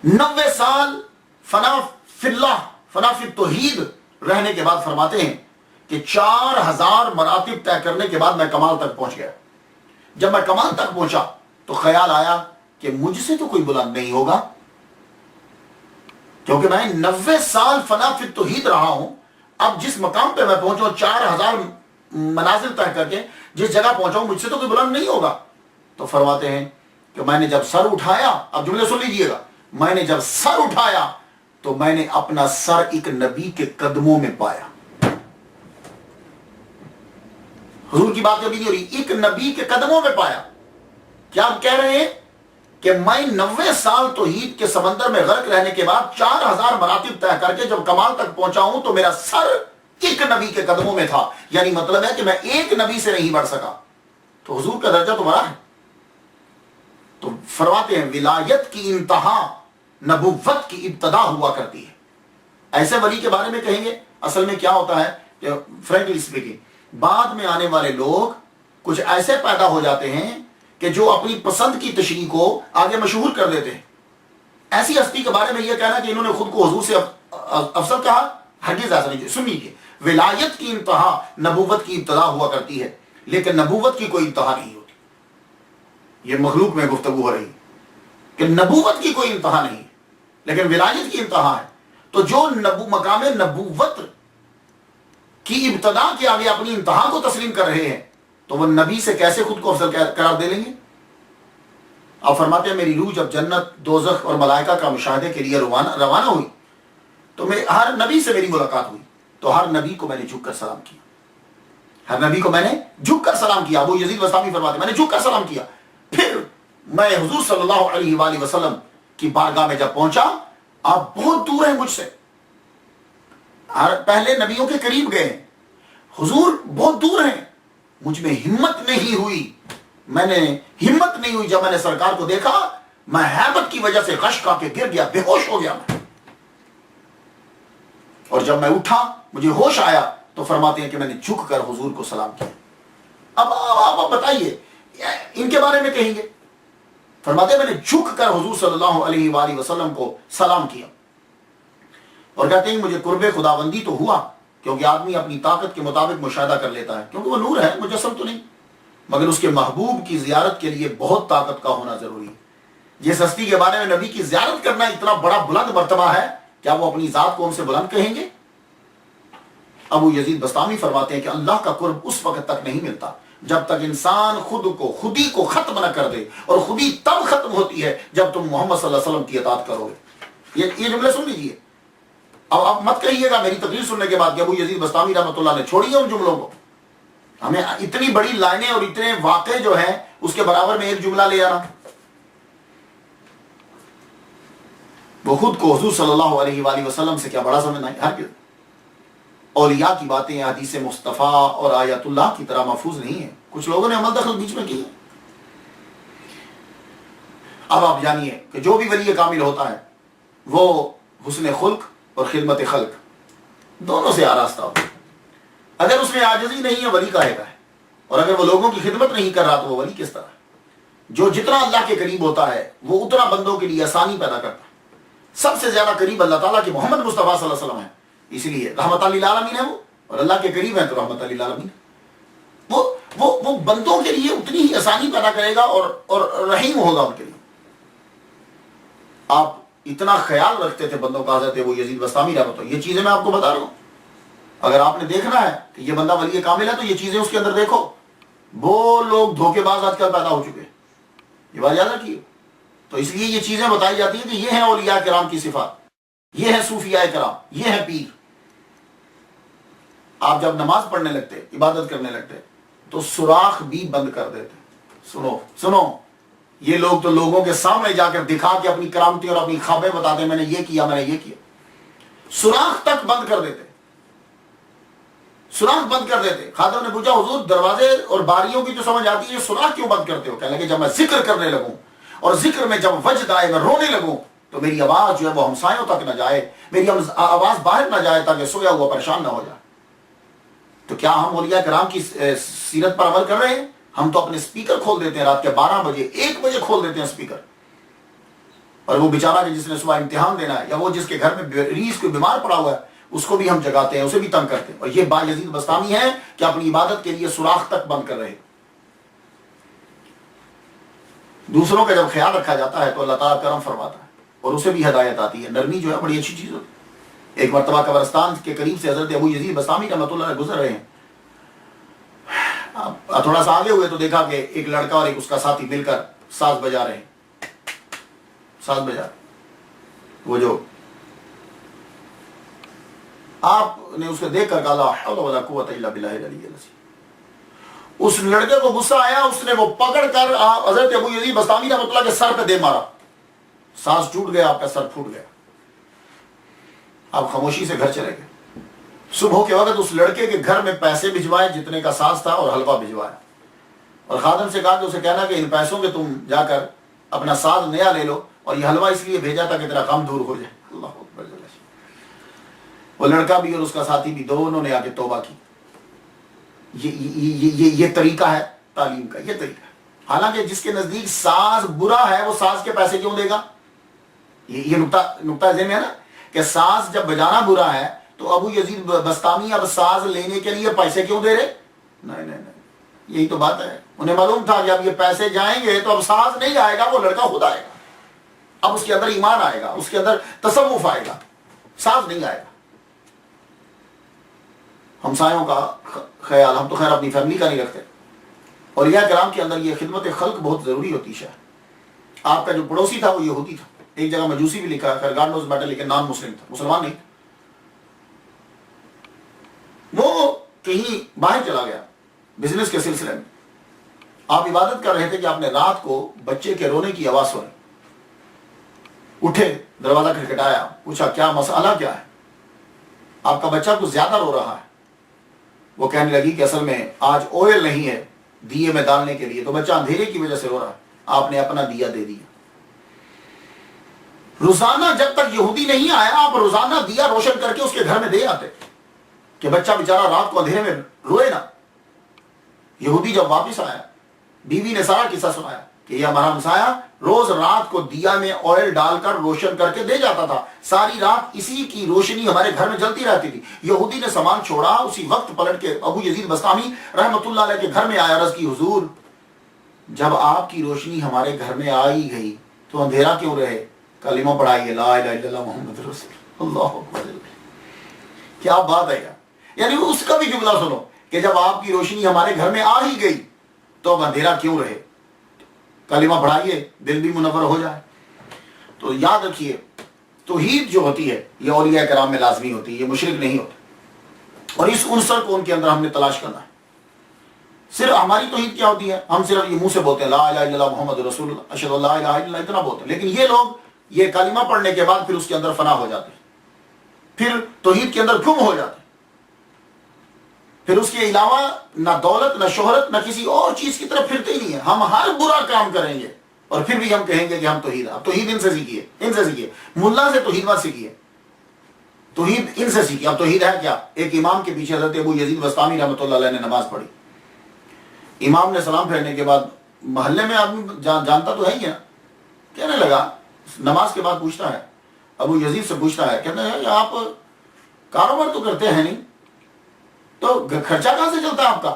90 سال فنا فی اللہ، فنا فی توحید رہنے کے بعد فرماتے ہیں کہ 4000 مراتب طے کرنے کے بعد میں کمال تک پہنچ گیا. جب میں کمال تک پہنچا تو خیال آیا کہ مجھ سے تو کوئی بلند نہیں ہوگا، کیونکہ میں 90 سال فنا فی توحید رہا ہوں. اب جس مقام پہ میں پہنچا 4000 منازل طے کر کے جس جگہ پہنچا ہوں، مجھ سے تو کوئی بلند نہیں ہوگا. تو فرماتے ہیں کہ میں نے جب سر اٹھایا، اب جملے سن لیجئے گا، میں نے جب سر اٹھایا تو میں نے اپنا سر ایک نبی کے قدموں میں پایا. حضور کی بات کبھی نہیں ہو رہی، ایک نبی کے قدموں میں پایا. کیا آپ کہہ رہے ہیں کہ میں 90 سال توحید کے سمندر میں غرق رہنے کے بعد 4000 مراتب طے کر کے جب کمال تک پہنچا ہوں تو میرا سر ایک نبی کے قدموں میں تھا. یعنی مطلب ہے کہ میں ایک نبی سے نہیں بڑھ سکا. تو حضور کا درجہ تو بڑا ہے. تو فرماتے ہیں ولایت کی انتہا نبوت کی ابتدا ہوا کرتی ہے. ایسے ولی کے بارے میں کہیں گے اصل میں کیا ہوتا ہے کہ فرینکلی اسپیکنگ بعد میں آنے والے لوگ کچھ ایسے پیدا ہو جاتے ہیں کہ جو اپنی پسند کی تشریح کو آگے مشہور کر دیتے ہیں. ایسی ہستی کے بارے میں یہ کہنا کہ انہوں نے خود کو حضور سے افضل کہا، ہرگز ایسا نہیں. سن لیجیے، ولایت کی انتہا نبوت کی ابتدا ہوا کرتی ہے، لیکن نبوت کی کوئی انتہا نہیں ہوتی. یہ مخلوق میں گفتگو ہو رہی کہ نبوت کی کوئی انتہا نہیں، لیکن ولایت کی انتہا ہے. تو جو مقام نبوت کی ابتدا کے آگے اپنی انتہا کو تسلیم کر رہے ہیں تو وہ نبی سے کیسے خود کو افضل قرار دے لیں گے؟ آپ فرماتے ہیں میری روح جب جنت دوزخ اور ملائکہ کا مشاہدے کے لیے روانہ ہوئی تو ہر نبی سے میری ملاقات ہوئی تو ہر نبی کو میں نے جھک کر سلام کیا، ہر نبی کو میں نے جھک کر سلام کیا۔ ابو یزید بسطامی فرماتے ہیں میں نے جھک کر سلام کیا، پھر میں حضور صلی اللہ علیہ وآلہ وسلم کی بارگاہ میں جب پہنچا، آپ بہت دور ہیں مجھ سے، پہلے نبیوں کے قریب گئے، حضور بہت دور ہیں، مجھ میں ہمت نہیں ہوئی، میں نے ہمت نہیں ہوئی، جب میں نے سرکار کو دیکھا میں ہیبت کی وجہ سے غش کھا کے گر گیا، بے ہوش ہو گیا میں، اور جب میں اٹھا مجھے ہوش آیا تو فرماتے ہیں کہ میں نے جھک کر حضور کو سلام کیا۔ اب آپ بتائیے ان کے بارے میں کہیں گے، فرماتے ہیں میں نے جھک کر حضور صلی اللہ علیہ وآلہ وسلم کو سلام کیا، اور کہتے ہیں مجھے قرب خداوندی تو ہوا، کیونکہ آدمی اپنی طاقت کے مطابق مشاہدہ کر لیتا ہے، کیونکہ وہ نور ہے مجسم تو نہیں، مگر اس کے محبوب کی زیارت کے لیے بہت طاقت کا ہونا ضروری ہے۔ جس ہستی کے بارے میں نبی کی زیارت کرنا اتنا بڑا بلند مرتبہ ہے، کیا وہ اپنی ذات کو ان سے بلند کہیں گے؟ ابو یزید بسطامی فرماتے ہیں کہ اللہ کا قرب اس وقت تک نہیں ملتا جب تک انسان خودی کو ختم نہ کر دے، اور خودی تب ختم ہوتی ہے جب تم محمد صلی اللہ علیہ وسلم کی اطاعت کرو گے۔ یہ جملے سن لیجئے، اب آپ مت کہیے گا میری تقریر سننے کے بعد کہ ابو یزید بسطامی رحمۃ اللہ نے چھوڑی ہے ان جملوں کو۔ ہمیں اتنی بڑی لائنیں اور اتنے واقعے جو ہیں اس کے برابر میں ایک جملہ لے آنا، وہ خود کو حضور صلی اللہ علیہ وآلہ وسلم سے کیا بڑا سمجھنا ہے؟ ہر اولیاء کی باتیں حدیث مصطفیٰ اور آیات اللہ کی طرح محفوظ نہیں ہیں، کچھ لوگوں نے عمل دخل بیچ میں کی ہے۔ اب آپ جانیے کہ جو بھی ولی کامل ہوتا ہے وہ حسن خلق اور خدمت خلق دونوں سے آراستہ ہوتا ہے۔ اگر اس میں عاجزی نہیں ہے ولی کہے گا ہے، اور اگر وہ لوگوں کی خدمت نہیں کر رہا تو وہ ولی کس طرح ہے؟ جو جتنا اللہ کے قریب ہوتا ہے وہ اتنا بندوں کے لیے آسانی پیدا کرتا ہے۔ سب سے زیادہ قریب اللہ تعالیٰ کے محمد مصطفیٰ صلی اللہ علیہ وسلم ہے، اس لیے رحمت للعالمین ہے وہ، اور اللہ کے قریب ہے تو رحمت للعالمین ہے۔ وہ بندوں کے لیے اتنی ہی آسانی پیدا کرے گا اور رحیم ہوگا ان کے لیے۔ آپ اتنا خیال رکھتے تھے بندوں کا، حضرت ابو یزید بسطامی رحمۃ اللہ، یہ چیزیں میں آپ کو بتا رہا ہوں، اگر آپ نے دیکھنا ہے کہ یہ بندہ ولی کامل ہے تو یہ چیزیں اس کے اندر دیکھو۔ وہ لوگ دھوکے باز آج کل پیدا ہو چکے، یہ بات یاد رکھیے۔ تو اس لیے یہ چیزیں بتائی جاتی ہیں کہ یہ ہیں اولیاء کرام کی صفات، یہ ہے صوفیاء کرام، یہ ہے پیر۔ آپ جب نماز پڑھنے لگتے، عبادت کرنے لگتے تو سوراخ بھی بند کر دیتے۔ سنو یہ لوگ تو لوگوں کے سامنے جا کر دکھا کے اپنی کرامتی اور اپنی خوابیں بتاتے میں نے یہ کیا، میں نے یہ کیا، سوراخ تک بند کر دیتے، سوراخ بند کر دیتے۔ خادم نے پوچھا حضور دروازے اور باریوں کی تو سمجھ آتی ہے، سوراخ کیوں بند کرتے ہو؟ کہنے لگے جب میں ذکر کرنے لگوں اور ذکر میں جب وجد آئے میں رونے لگوں تو میری آواز جو ہے وہ ہمسایوں تک نہ جائے، میری آواز باہر نہ جائے تاکہ سویا ہوا پریشان نہ ہو جائے۔ تو کیا ہم اولیاء کرام کی سیرت پر عمل کر رہے ہیں؟ ہم تو اپنے سپیکر کھول دیتے ہیں رات کے 12 بجے 1 بجے کھول دیتے ہیں سپیکر، اور وہ بیچارہ جس نے صبح امتحان دینا ہے یا وہ جس کے گھر میں ریس کوئی بیمار پڑا ہوا ہے اس کو بھی ہم جگاتے ہیں، اسے بھی تنگ کرتے ہیں، اور یہ با یزید بسطامی ہے کہ اپنی عبادت کے لیے سوراخ تک بند کر رہے ہیں۔ دوسروں کا جب خیال رکھا جاتا ہے تو اللہ تعالیٰ کرم فرماتا ہے اور اسے بھی ہدایت آتی ہے، نرمی جو ہے بڑی اچھی چیز ہوتی ہے۔ ایک مرتبہ قبرستان کے قریب سے حضرت ابو یزید بسطامی رحمۃ اللہ گزر رہے ہیں، تھوڑا سا آگے ہوئے تو دیکھا کہ ایک لڑکا اور ایک اس کا ساتھی مل کر ساز بجا رہے ہیں، ساز بجا وہ جو آپ نے اسے دیکھ کر کہا لا حول ولا قوت الا باللہ العلی العظیم۔ اس لڑکے کو غصہ آیا، اس نے وہ پکڑ کر حضرت ابو یزید بسطامی رحمۃ اللہ کے سر پہ دے مارا، سانس ٹوٹ گیا، آپ کا سر پھوٹ گیا، آپ خاموشی سے گھر چلے گئے۔ صبح کے وقت اس لڑکے کے گھر میں پیسے بھجوائے جتنے کا ساز تھا اور حلوہ بھجوایا، اور خادم سے کہا کہ اسے کہنا کہ ان پیسوں کے تم جا کر اپنا ساز نیا لے لو، اور یہ حلوہ اس لیے بھیجا تھا کہ تیرا غم دور ہو جائے۔ اللہ اکبر۔ وہ لڑکا بھی اور اس کا ساتھی بھی دونوں نے آ کے توبہ کی۔ یہ طریقہ ہے تعلیم کا، یہ طریقہ ہے۔ حالانکہ جس کے نزدیک ساز برا ہے وہ ساز کے پیسے کیوں دے گا؟ یہ نقطہ ذہن میں ہے نا کہ ساز جب بجانا برا ہے تو ابو یزید بسطامی اب ساز لینے کے لیے پیسے کیوں دے رہے؟ نہیں، یہی تو بات ہے۔ انہیں معلوم تھا کہ اب یہ پیسے جائیں گے تو اب ساز نہیں آئے گا، وہ لڑکا خود آئے گا، اب اس کے اندر ایمان آئے گا، اس کے اندر تصوف آئے گا، ساز نہیں آئے گا۔ ہمسایوں کا خیال، ہم تو خیر اپنی فیملی کا نہیں رکھتے، اور اولیاء کرام کے اندر یہ خدمت خلق بہت ضروری ہوتی ہے۔ آپ کا جو پڑوسی تھا وہ یہودی تھا، ایک جگہ مجوسی بھی لکھا ہے، گاڈ نوز بیٹر، لیکن نان مسلم تھا، مسلمان نہیں تھا. وہ کہیں باہر چلا گیا بزنس کے سلسلے میں. آپ عبادت کر رہے تھے کہ آپ نے رات کو بچے کے رونے کی آواز سنی، اٹھے، دروازہ کھٹکھٹایا، پوچھا کیا مسئلہ کیا ہے؟ آپ کا بچہ کچھ زیادہ رو رہا ہے. وہ کہنے لگی کہ اصل میں آج آئل نہیں ہے دیے میں ڈالنے کے لیے، تو بچہ اندھیرے کی وجہ سے رو رہا ہے. آپ نے اپنا دیا دے دیا. روزانہ جب تک یہودی نہیں آیا آپ روزانہ دیا روشن کر کے اس کے گھر میں دے آتے کہ بچہ بیچارہ رات کو اندھیرے میں روئے نا. یہودی جب واپس آیا بیوی نے سارا قصہ سنایا کہ یہ ہمارا ہمسایا روز رات کو دیا میں آئل ڈال کر روشن کر کے دے جاتا تھا، ساری رات اسی کی روشنی ہمارے گھر میں جلتی رہتی تھی. یہودی نے سامان چھوڑا، اسی وقت پلٹ کے ابو یزید بسطامی رحمۃ اللہ علیہ کے گھر میں آیا، عرض کی حضور جب آپ کی روشنی ہمارے گھر میں آئی گئی تو اندھیرا کیوں رہے؟ کلمہ پڑھائیے لا الہ الا اللہ محمد رسول اللہ اکبر. کیا بات ہے یار، یعنی اس کا بھی جملہ سنو کہ جب آپ کی روشنی ہمارے گھر میں آ ہی گئی تو اب اندھیرا کیوں رہے، کلمہ پڑھائیے دل بھی منور ہو جائے. تو یاد رکھیے توحید جو ہوتی ہے یہ اولیاء کرام میں لازمی ہوتی ہے، یہ مشرک نہیں ہوتی. اور اس عنصر کو ان کے اندر ہم نے تلاش کرنا ہے. صرف ہماری توحید کیا ہوتی ہے، ہم صرف یہ منہ سے بولتے ہیں لا الہ الا اللہ محمد رسول اللہ اشہد ان لا الہ الا اللہ، اتنا بولتے ہیں. لیکن یہ لوگ یہ کلمہ پڑھنے کے بعد پھر اس کے اندر فنا ہو جاتے ہیں، پھر توحید کے اندر گم ہو جاتے ہیں، پھر اس کے علاوہ نہ دولت نہ شہرت نہ کسی اور چیز کی طرف پھرتے ہی نہیں ہیں. ہم ہر برا کام کریں گے اور پھر بھی ہم کہیں گے کہ ہم توحید. اب توحید ان سے سیکھیے، ان سے سیکھیے، ملا سے توحید مت سیکھیے، توحید ان سے سیکھیے. اب توحید ہے کیا؟ ایک امام کے پیچھے حضرت ابو یزید بسطامی رحمۃ اللہ علیہ نے نماز پڑھی. امام نے سلام پھیرنے کے بعد محلے میں آدمی جانتا تو ہے ہی ہے، کہنے لگا نماز کے بعد پوچھتا ہے ابو یزید سے، پوچھتا ہے کہتا ہے آپ کاروبار تو کرتے ہیں نہیں تو خرچہ کہاں سے چلتا ہے آپ کا؟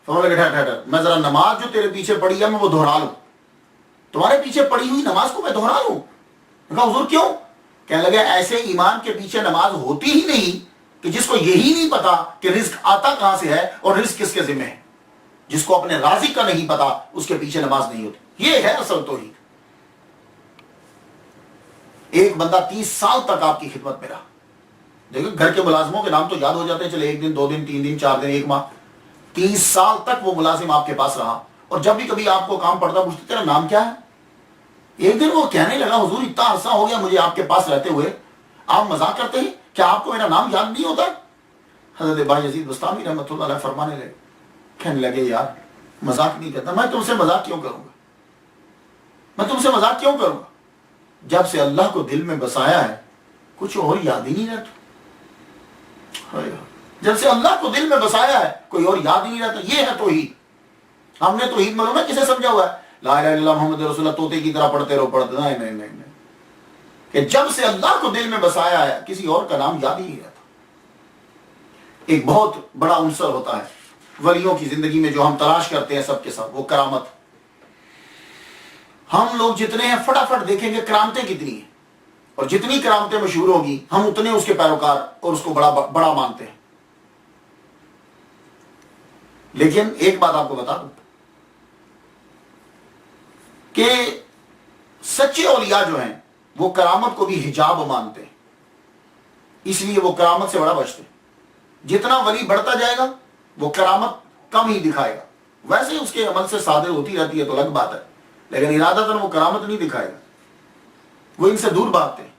فرمانے لگے ٹھہر میں ذرا نماز جو تیرے پیچھے پڑھی ہے میں وہ دہرا لوں، تمہارے پیچھے پڑھی ہوئی نماز کو میں دہرا لوں. کہا حضور کیوں؟ کہنے لگے ایسے ایمان کے پیچھے نماز ہوتی ہی نہیں کہ جس کو یہی نہیں پتا کہ رزق آتا کہاں سے ہے اور رزق کس کے ذمہ ہے. جس کو اپنے رازق کا نہیں پتا اس کے پیچھے نماز نہیں ہوتی. یہ ہے اصل توحید. ایک بندہ 30 سال تک آپ کی خدمت میں رہا. دیکھیں گھر کے ملازموں کے نام تو یاد ہو جاتے ہیں، چلے 1 دن 2 دن 3 دن 4 دن 1 ماہ. 30 سال تک وہ ملازم آپ کے پاس رہا اور جب بھی کبھی آپ کو کام پڑتا پوچھتے تیرا نام کیا ہے؟ ایک دن وہ کہنے لگا حضور اتنا عرصہ ہو گیا مجھے آپ کے پاس رہتے ہوئے، آپ مذاق کرتے ہیں، کیا آپ کو میرا نام یاد نہیں ہوتا؟ حضرت بھائی یزید بسطامی رحمۃ اللہ علیہ فرمانے لگے، کہنے لگے یار مذاق نہیں کرتا، میں تم سے مذاق کیوں کروں گا، میں تم سے مذاق کیوں کروں گا؟ جب سے اللہ کو دل میں بسایا ہے کچھ اور یاد ہی نہیں رہتا. جب سے اللہ کو دل میں بسایا ہے کوئی اور یاد ہی نہیں رہتا. یہ ہے توحید. ہم نے توحید معلوم ہے کسے سمجھا ہوا ہے؟ لا الہ الا اللہ محمد رسول اللہ طوطے کی طرح پڑھتے رہو پڑھتے، نہیں کہ جب سے اللہ کو دل میں بسایا ہے کسی اور کا نام یاد ہی نہیں رہتا. ایک بہت بڑا عنصر ہوتا ہے ولیوں کی زندگی میں جو ہم تلاش کرتے ہیں سب کے ساتھ، وہ کرامت. ہم لوگ جتنے ہیں فٹافٹ دیکھیں گے کرامتیں کتنی ہیں، اور جتنی کرامتیں مشہور ہوگی ہم اتنے اس کے پیروکار اور اس کو بڑا مانتے ہیں. لیکن ایک بات آپ کو بتا دوں کہ سچے اولیاء جو ہیں وہ کرامت کو بھی حجاب مانتے ہیں، اس لیے وہ کرامت سے بڑا بچتے ہیں. جتنا ولی بڑھتا جائے گا وہ کرامت کم ہی دکھائے گا. ویسے اس کے عمل سے صادر ہوتی رہتی ہے تو الگ بات ہے، لیکن ارادتاً وہ کرامت نہیں دکھائے گا. وہ ان سے دور بھاگتے ہیں،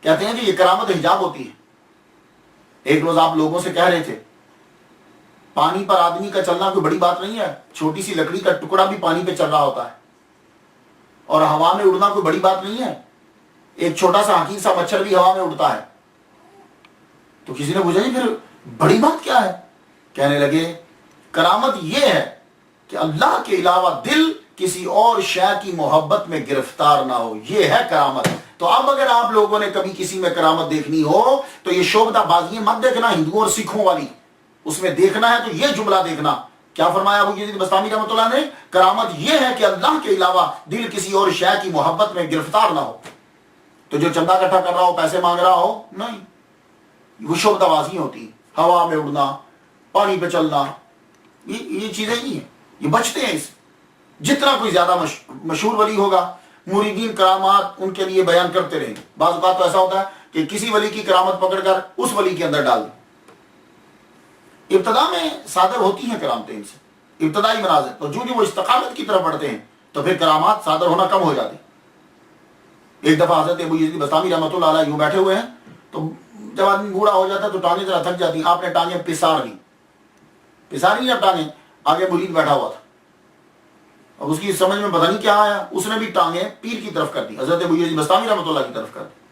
کہتے ہیں کہ یہ کرامت حجاب ہوتی ہے. ایک روز آپ لوگوں سے کہہ رہے تھے پانی پر آدمی کا چلنا کوئی بڑی بات نہیں ہے، چھوٹی سی لکڑی کا ٹکڑا بھی پانی پہ چل رہا ہوتا ہے، اور ہوا میں اڑنا کوئی بڑی بات نہیں ہے، ایک چھوٹا سا حقیر سا مچھر بھی ہوا میں اڑتا ہے. تو کسی نے پوچھا جی پھر بڑی بات کیا ہے؟ کہنے لگے کرامت یہ ہے کہ اللہ کے علاوہ دل کسی اور شے کی محبت میں گرفتار نہ ہو، یہ ہے کرامت. تو اب اگر آپ لوگوں نے کبھی کسی میں کرامت دیکھنی ہو تو یہ شعبدہ بازی مت دیکھنا ہندوؤں اور سکھوں والی، اس میں دیکھنا ہے تو یہ جملہ دیکھنا. کیا فرمایا ابو یزید بسطامی رحمۃ اللہ نے؟ کرامت یہ ہے کہ اللہ کے علاوہ دل کسی اور شے کی محبت میں گرفتار نہ ہو. تو جو چندہ اکٹھا کر رہا ہو، پیسے مانگ رہا ہو، نہیں، وہ شعبدہ بازی ہوتی، ہوا میں اڑنا، پانی پہ چلنا، یہ چیزیں نہیں ہیں، یہ بچتے ہیں اس. جتنا کوئی زیادہ مشہور ولی ہوگا مریدین کرامات ان کے لیے بیان کرتے رہیں. بعض اوقات تو ایسا ہوتا ہے کہ کسی ولی کی کرامت پکڑ کر اس ولی کے اندر ڈال دیں. ابتدا میں صادر ہوتی ہیں کرامتیں ان سے, ابتدائی مناظر, تو جو وہ استقامت کی طرف بڑھتے ہیں تو پھر کرامات صادر ہونا کم ہو جاتی. ایک دفعہ حضرت ابو یزید بستامی رحمۃ اللہ علیہ یوں بیٹھے ہوئے ہیں, تو جب آدمی بوڑھا ہو جاتا ہے تو ٹانگیں ذرا تھک جاتی ہیں. آپ نے ٹانگیں پسار لی اب ٹانگیں, آگے مرید بیٹھا ہوا تھا, اب اس کی سمجھ میں پتہ نہیں کیا آیا, اس نے بھی ٹانگیں پیر کی طرف کر دی, حضرت ابو یزید بستامی رحمۃ اللہ کی طرف کر دی.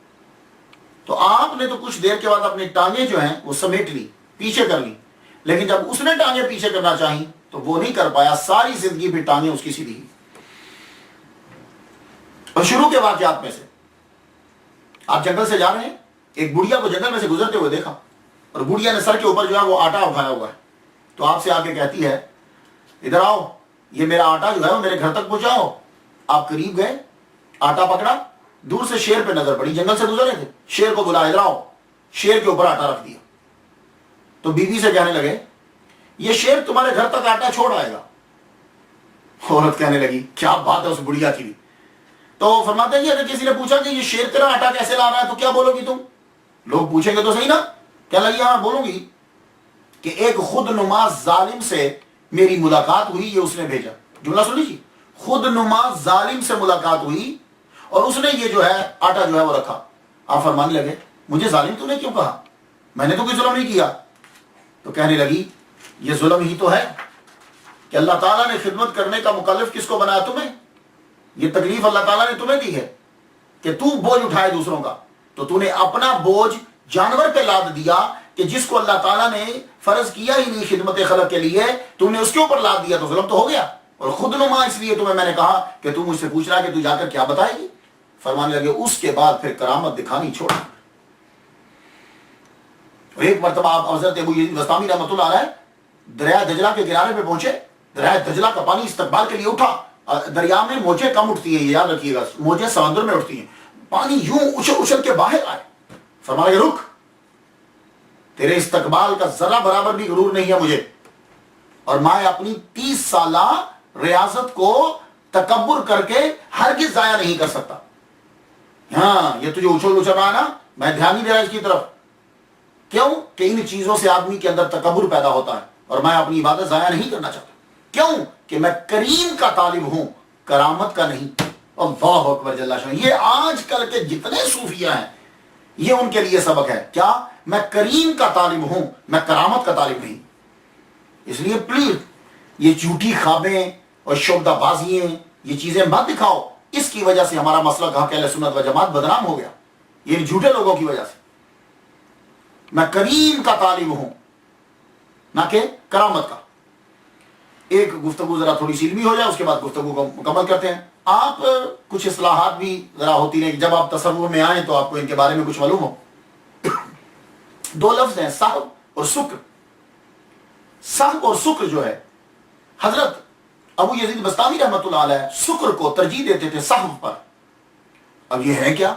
تو آپ نے تو کچھ دیر کے بعد اپنی ٹانگیں جو ہیں وہ سمیٹ لی, پیچھے کر لی, لیکن جب اس نے ٹانگیں پیچھے کرنا چاہی تو وہ نہیں کر پایا. ساری زندگی پھر ٹانگیں اس کی سیدھی. اور شروع کے واقعات میں سے, آپ جنگل سے جا رہے ہیں, ایک بڑھیا کو جنگل میں سے گزرتے ہوئے دیکھا, اور بڑھیا نے سر کے اوپر جو ہے وہ آٹا اٹھایا ہوا ہے. تو آپ سے آ کے کہتی ہے, ادھر آؤ, یہ میرا آٹا جو ہے وہ میرے گھر تک پہنچاؤ. آپ قریب گئے, آٹا پکڑا, دور سے شیر پہ نظر پڑی, جنگل سے گزر رہے تھے, شیر کو بلا, ادھر آؤ. شیر کے اوپر آٹا رکھ دیا. تو بیوی سے کہنے لگے, یہ شیر تمہارے گھر تک آٹا چھوڑ آئے گا. عورت کہنے لگی, کیا بات ہے اس بڑھیا کی بھی. تو فرماتے ہیں کہ اگر کسی نے پوچھا کہ یہ شیر تیرا آٹا کیسے لا رہا ہے تو کیا بولو گی تم؟ لوگ پوچھیں گے تو صحیح نا, کہنے لگی ہاں بولوں گی کہ ایک خود نما ظالم سے میری ملاقات ہوئی, یہ اس نے بھیجا. جملہ سن لیجیے, خود نما ظالم سے ملاقات ہوئی اور اس نے یہ جو ہے آٹا جو ہے وہ رکھا. آپ فرمانے لگے, مجھے ظالم تو نے کیوں کہا, میں نے تو کوئی ظلم نہیں کیا. تو کہنے لگی, یہ ظلم ہی تو ہے کہ اللہ تعالیٰ نے خدمت کرنے کا مکلف کس کو بنایا, تمہیں. یہ تکلیف اللہ تعالیٰ نے تمہیں دی ہے کہ تو بوجھ اٹھائے دوسروں کا, تو تو نے اپنا بوجھ جانور پہ لاد دیا کہ جس کو اللہ تعالیٰ نے فرض کیا ہی نہیں خدمت خلق کے لیے, تو نے اس کے اوپر لاد دیا, تو ظلم تو ہو گیا. اور خود نما اس لیے تمہیں میں نے کہا کہ تم مجھ سے پوچھ رہا کہ تو جا کر کیا بتائے گی. فرمانے لگے, اس کے بعد پھر کرامت دکھانی چھوڑا. اور ایک مرتبہ آپ حضرت ابو یزید بستامی رحمۃ اللہ علیہ دریا دجلہ کے کنارے پہ پہنچے. دریا دجلہ کا پانی استقبال کے لیے اٹھا. دریا میں موجیں کم اٹھتی ہیں, یہ یاد رکھیے گا, موجیں سمندر میں اٹھتی ہیں, پانی یوں اچھل اچھل کے باہر آئے. فرمایا, رک, تیرے استقبال کا ذرا برابر بھی غرور نہیں ہے مجھے, اور میں اپنی 30 سالہ ریاضت کو تکبر کر کے ہرگز ضائع نہیں کر سکتا. ہاں یہ تجھے اچھل اچھل رہا نا, میں دھیان نہیں دے رہا اس کی طرف. کیوں کہ ان چیزوں سے آدمی کے اندر تکبر پیدا ہوتا ہے, اور میں اپنی عبادت ضائع نہیں کرنا چاہتا. کیوں کہ میں کریم کا طالب ہوں, کرامت کا نہیں. اللہ اکبر جل شانہ. یہ آج کل کے جتنے صوفیہ ہیں یہ ان کے لیے سبق ہے. کیا, میں کریم کا طالب ہوں, میں کرامت کا طالب نہیں. اس لیے پلیز یہ جھوٹی خوابیں اور شعبدہ بازیاں یہ چیزیں مت دکھاؤ. اس کی وجہ سے ہمارا مسئلہ اہل سنت و جماعت بدنام ہو گیا, یہ جھوٹے لوگوں کی وجہ سے. میں کریم کا طالب ہوں نہ کہ کرامت کا. ایک گفتگو ذرا تھوڑی سی علمی ہو جائے, اس کے بعد گفتگو کو مکمل کرتے ہیں. آپ کچھ اصلاحات بھی ذرا ہوتی رہیں, جب آپ تصور میں آئیں تو آپ کو ان کے بارے میں کچھ معلوم ہو. 2 لفظ ہیں, صحب اور سکر. صحب اور سکر جو ہے, حضرت ابو یزید بستامی رحمۃ اللہ علیہ سکر کو ترجیح دیتے تھے صحب پر. اب یہ ہے کیا,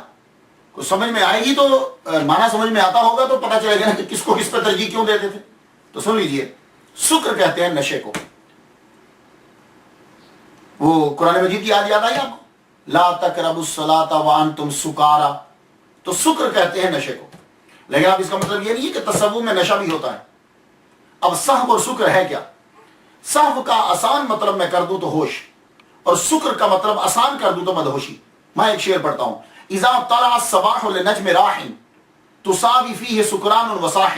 کچھ سمجھ میں آئے گی تو معنی سمجھ میں آتا ہوگا تو پتہ چلے گا کہ کس کو کس پر ترجیح کیوں دیتے تھے. تو سن لیجئے, سکر کہتے ہیں نشے کو. وہ قرآن مجید کی یاد آئی آپ کو, لا تقربوا الصلاۃ وانتم سکارا. تو سکر کہتے ہیں نشے کو. لیکن اب اس کا مطلب یہ نہیں ہے کہ تصوف میں نشہ بھی ہوتا ہے. اب صحب اور سکر ہے کیا؟ صحب کا آسان مطلب میں کر دوں تو ہوش, اور سکر کا مطلب آسان کر دوں تو مدہوشی. میں ایک شعر پڑھتا ہوں, اذا طلع الصباح لنجم راح تساوی فیہ سکران وصاح.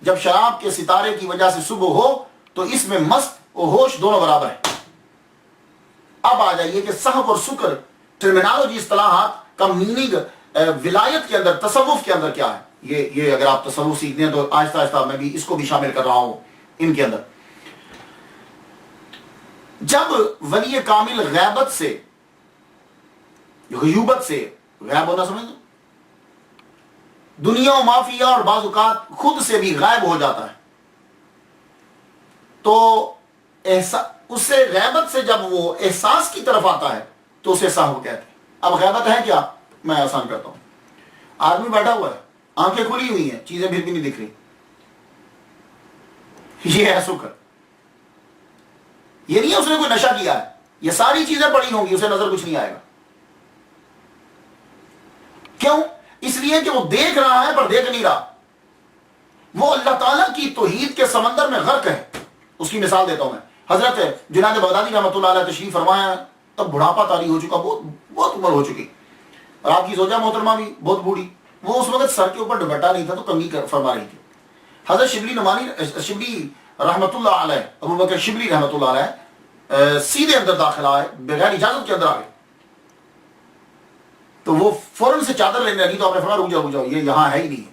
جب شراب کے ستارے کی وجہ سے صبح ہو تو اس میں مست اور ہوش دونوں برابر ہیں. اب آ جائیے کہ صحب اور سکر ٹرمینالوجی اصطلاحات کا میننگ ولایت کے اندر, تصوف کے اندر کیا ہے. یہ اگر آپ تصوف سیکھتے ہیں تو آہستہ آہستہ میں بھی اس کو بھی شامل کر رہا ہوں ان کے اندر. جب ولی کامل غیبت سے, غیوبت سے, غیب ہونا سمجھ دو, دنیا و مافیا اور بعض اوقات خود سے بھی غائب ہو جاتا ہے, تو اس سے غیبت سے جب وہ احساس کی طرف آتا ہے تو اسے صحب کہتے ہیں. اب غیبت ہے کیا, میں آسان کرتا ہوں. آدمی بیٹھا ہوا ہے, آنکھیں کھلی ہوئی ہیں, چیزیں بھی نہیں دکھ رہی, یہ ہے سکر. یہ نہیں ہے اس نے کوئی نشہ کیا ہے, یہ ساری چیزیں پڑی ہوں گی, اسے نظر کچھ نہیں آئے گا. کیوں؟ اس لیے کہ وہ دیکھ رہا ہے پر دیکھ نہیں رہا، وہ اللہ تعالیٰ کی توحید کے سمندر میں غرق ہے۔ اس کی مثال دیتا ہوں میں، حضرت جنید بغدادی رحمۃ اللہ علیہ تشریف فرمایا، تب بڑھاپا طاری ہو چکا، بہت عمر ہو چکی، اور آپ کی زوجہ محترمہ بھی بہت بوڑھی، وہ اس وقت سر کے اوپر دوپٹہ نہیں تھا تو کنگھی فرما رہی تھی۔ حضرت شبلی رحمۃ اللہ علیہ، ابو بکر شبلی رحمۃ اللہ علیہ سیدھے اندر داخل آئے، بغیر اجازت کے اندر آ گئے، تو وہ فوراً سے چادر لینے لگی، تو آپ نے فرمایا رک جاؤ، یہ یہاں ہے ہی نہیں،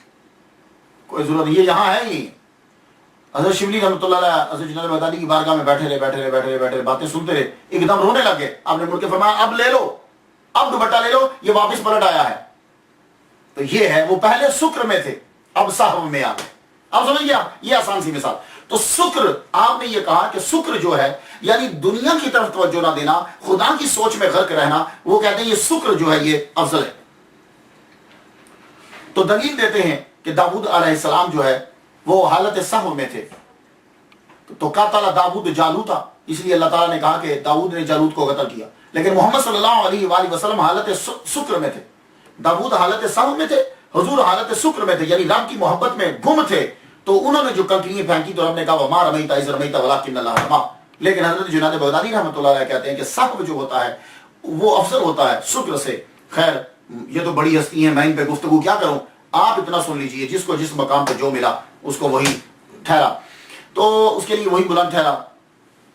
کوئی ضرورت نہیں، یہ یہاں ہے ہی نہیں۔ حضرت شبلی رحمۃ اللہ علیہ حضرت جنید بغدادی کی بارگاہ میں بیٹھے رہے، باتیں سنتے رہے، ایک دم رونے لگے۔ آپ نے مڑ کے فرمایا اب لے لو، اب دوپٹہ لے لو، یہ واپس پلٹ آیا ہے۔ تو یہ ہے، وہ پہلے سکر میں تھے، اب صحو میں آ گئے۔ اب سمجھ گیا؟ یہ آسان سی مثال۔ تو سکر، آپ نے یہ کہا کہ سکر جو ہے یعنی دنیا کی طرف توجہ نہ دینا، خدا کی سوچ میں غرق رہنا، وہ کہتے ہیں یہ سکر جو ہے یہ افضل ہے۔ تو دلیل دیتے ہیں کہ داؤد علیہ السلام جو ہے وہ حالت سہو میں تھے، تو قاتل داؤد جالوتا، اس لیے اللہ تعالیٰ نے کہا کہ داؤد نے جالوت کو قتل کیا، لیکن محمد صلی اللہ علیہ وآلہ وسلم حالت سکر میں تھے، داؤد حالت سہو میں تھے، حضور حالت سکر میں تھے، یعنی رب کی محبت میں گم تھے۔ تو انہوں نے جو کنکریاں پھینکی تو رب نے کہا وما رمیت اذ رمیت ولکن اللہ رمی۔ لیکن حضرت جنید بغدادی رحمۃ اللہ علیہ کہتے ہیں کہ سہو جو ہوتا ہے وہ افضل ہوتا ہے سکر سے۔ خیر یہ تو بڑی ہستی ہیں، میں ان پہ گفتگو کیا کروں، آپ اتنا سن لیجئے، جس کو جس مقام پہ جو ملا اس کو وہی ٹھہرا، تو اس کے لیے وہی بلند ٹھہرا۔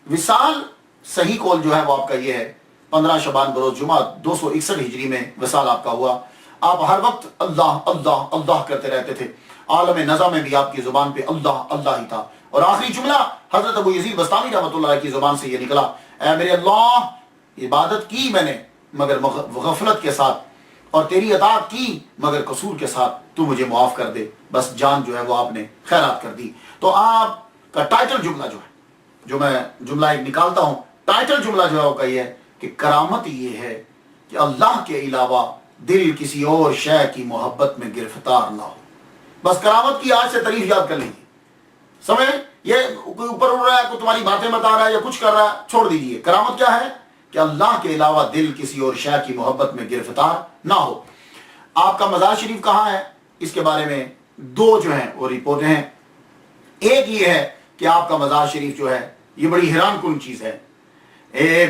وصال صحیح قول جو ہے وہ آپ کا یہ ہے، 15 شعبان بروز جمعہ 261 ہجری میں وصال آپ کا ہوا۔ آپ ہر وقت اللہ اللہ اللہ کرتے رہتے تھے، عالم نظام میں بھی آپ کی زبان پہ اللہ اللہ ہی تھا، اور آخری جملہ حضرت ابو یزید بستامی رحمۃ اللہ کی زبان سے یہ نکلا، اے میرے اللہ، عبادت کی میں نے مگر غفلت کے ساتھ، اور تیری اطاعت کی مگر قصور کے ساتھ، تو مجھے معاف کر دے۔ بس جان جو ہے وہ آپ نے خیرات کر دی۔ تو آپ کا ٹائٹل جملہ جو ہے، جو میں جملہ ایک نکالتا ہوں، ٹائٹل جملہ جو ہے وہ کہی ہے کہ کرامت یہ ہے کہ اللہ کے علاوہ دل کسی اور شے کی محبت میں گرفتار نہ ہو۔ بس کرامت کی آج سے تعریف یاد کر لیجیے، سمجھ؟ یہ کوئی اوپر اڑ رہا ہے، کوئی تمہاری باتیں بتا رہا ہے یا کچھ کر رہا ہے، چھوڑ دیجیے۔ کرامت کیا ہے کہ اللہ کے علاوہ دل کسی اور شے کی محبت میں گرفتار نہ ہو۔ آپ کا مزار شریف کہاں ہے، اس کے بارے میں دو جو ہیں وہ رپورٹیں ہیں۔ ایک یہ ہے کہ آپ کا مزار شریف جو ہے یہ بڑی حیران کن چیز ہے۔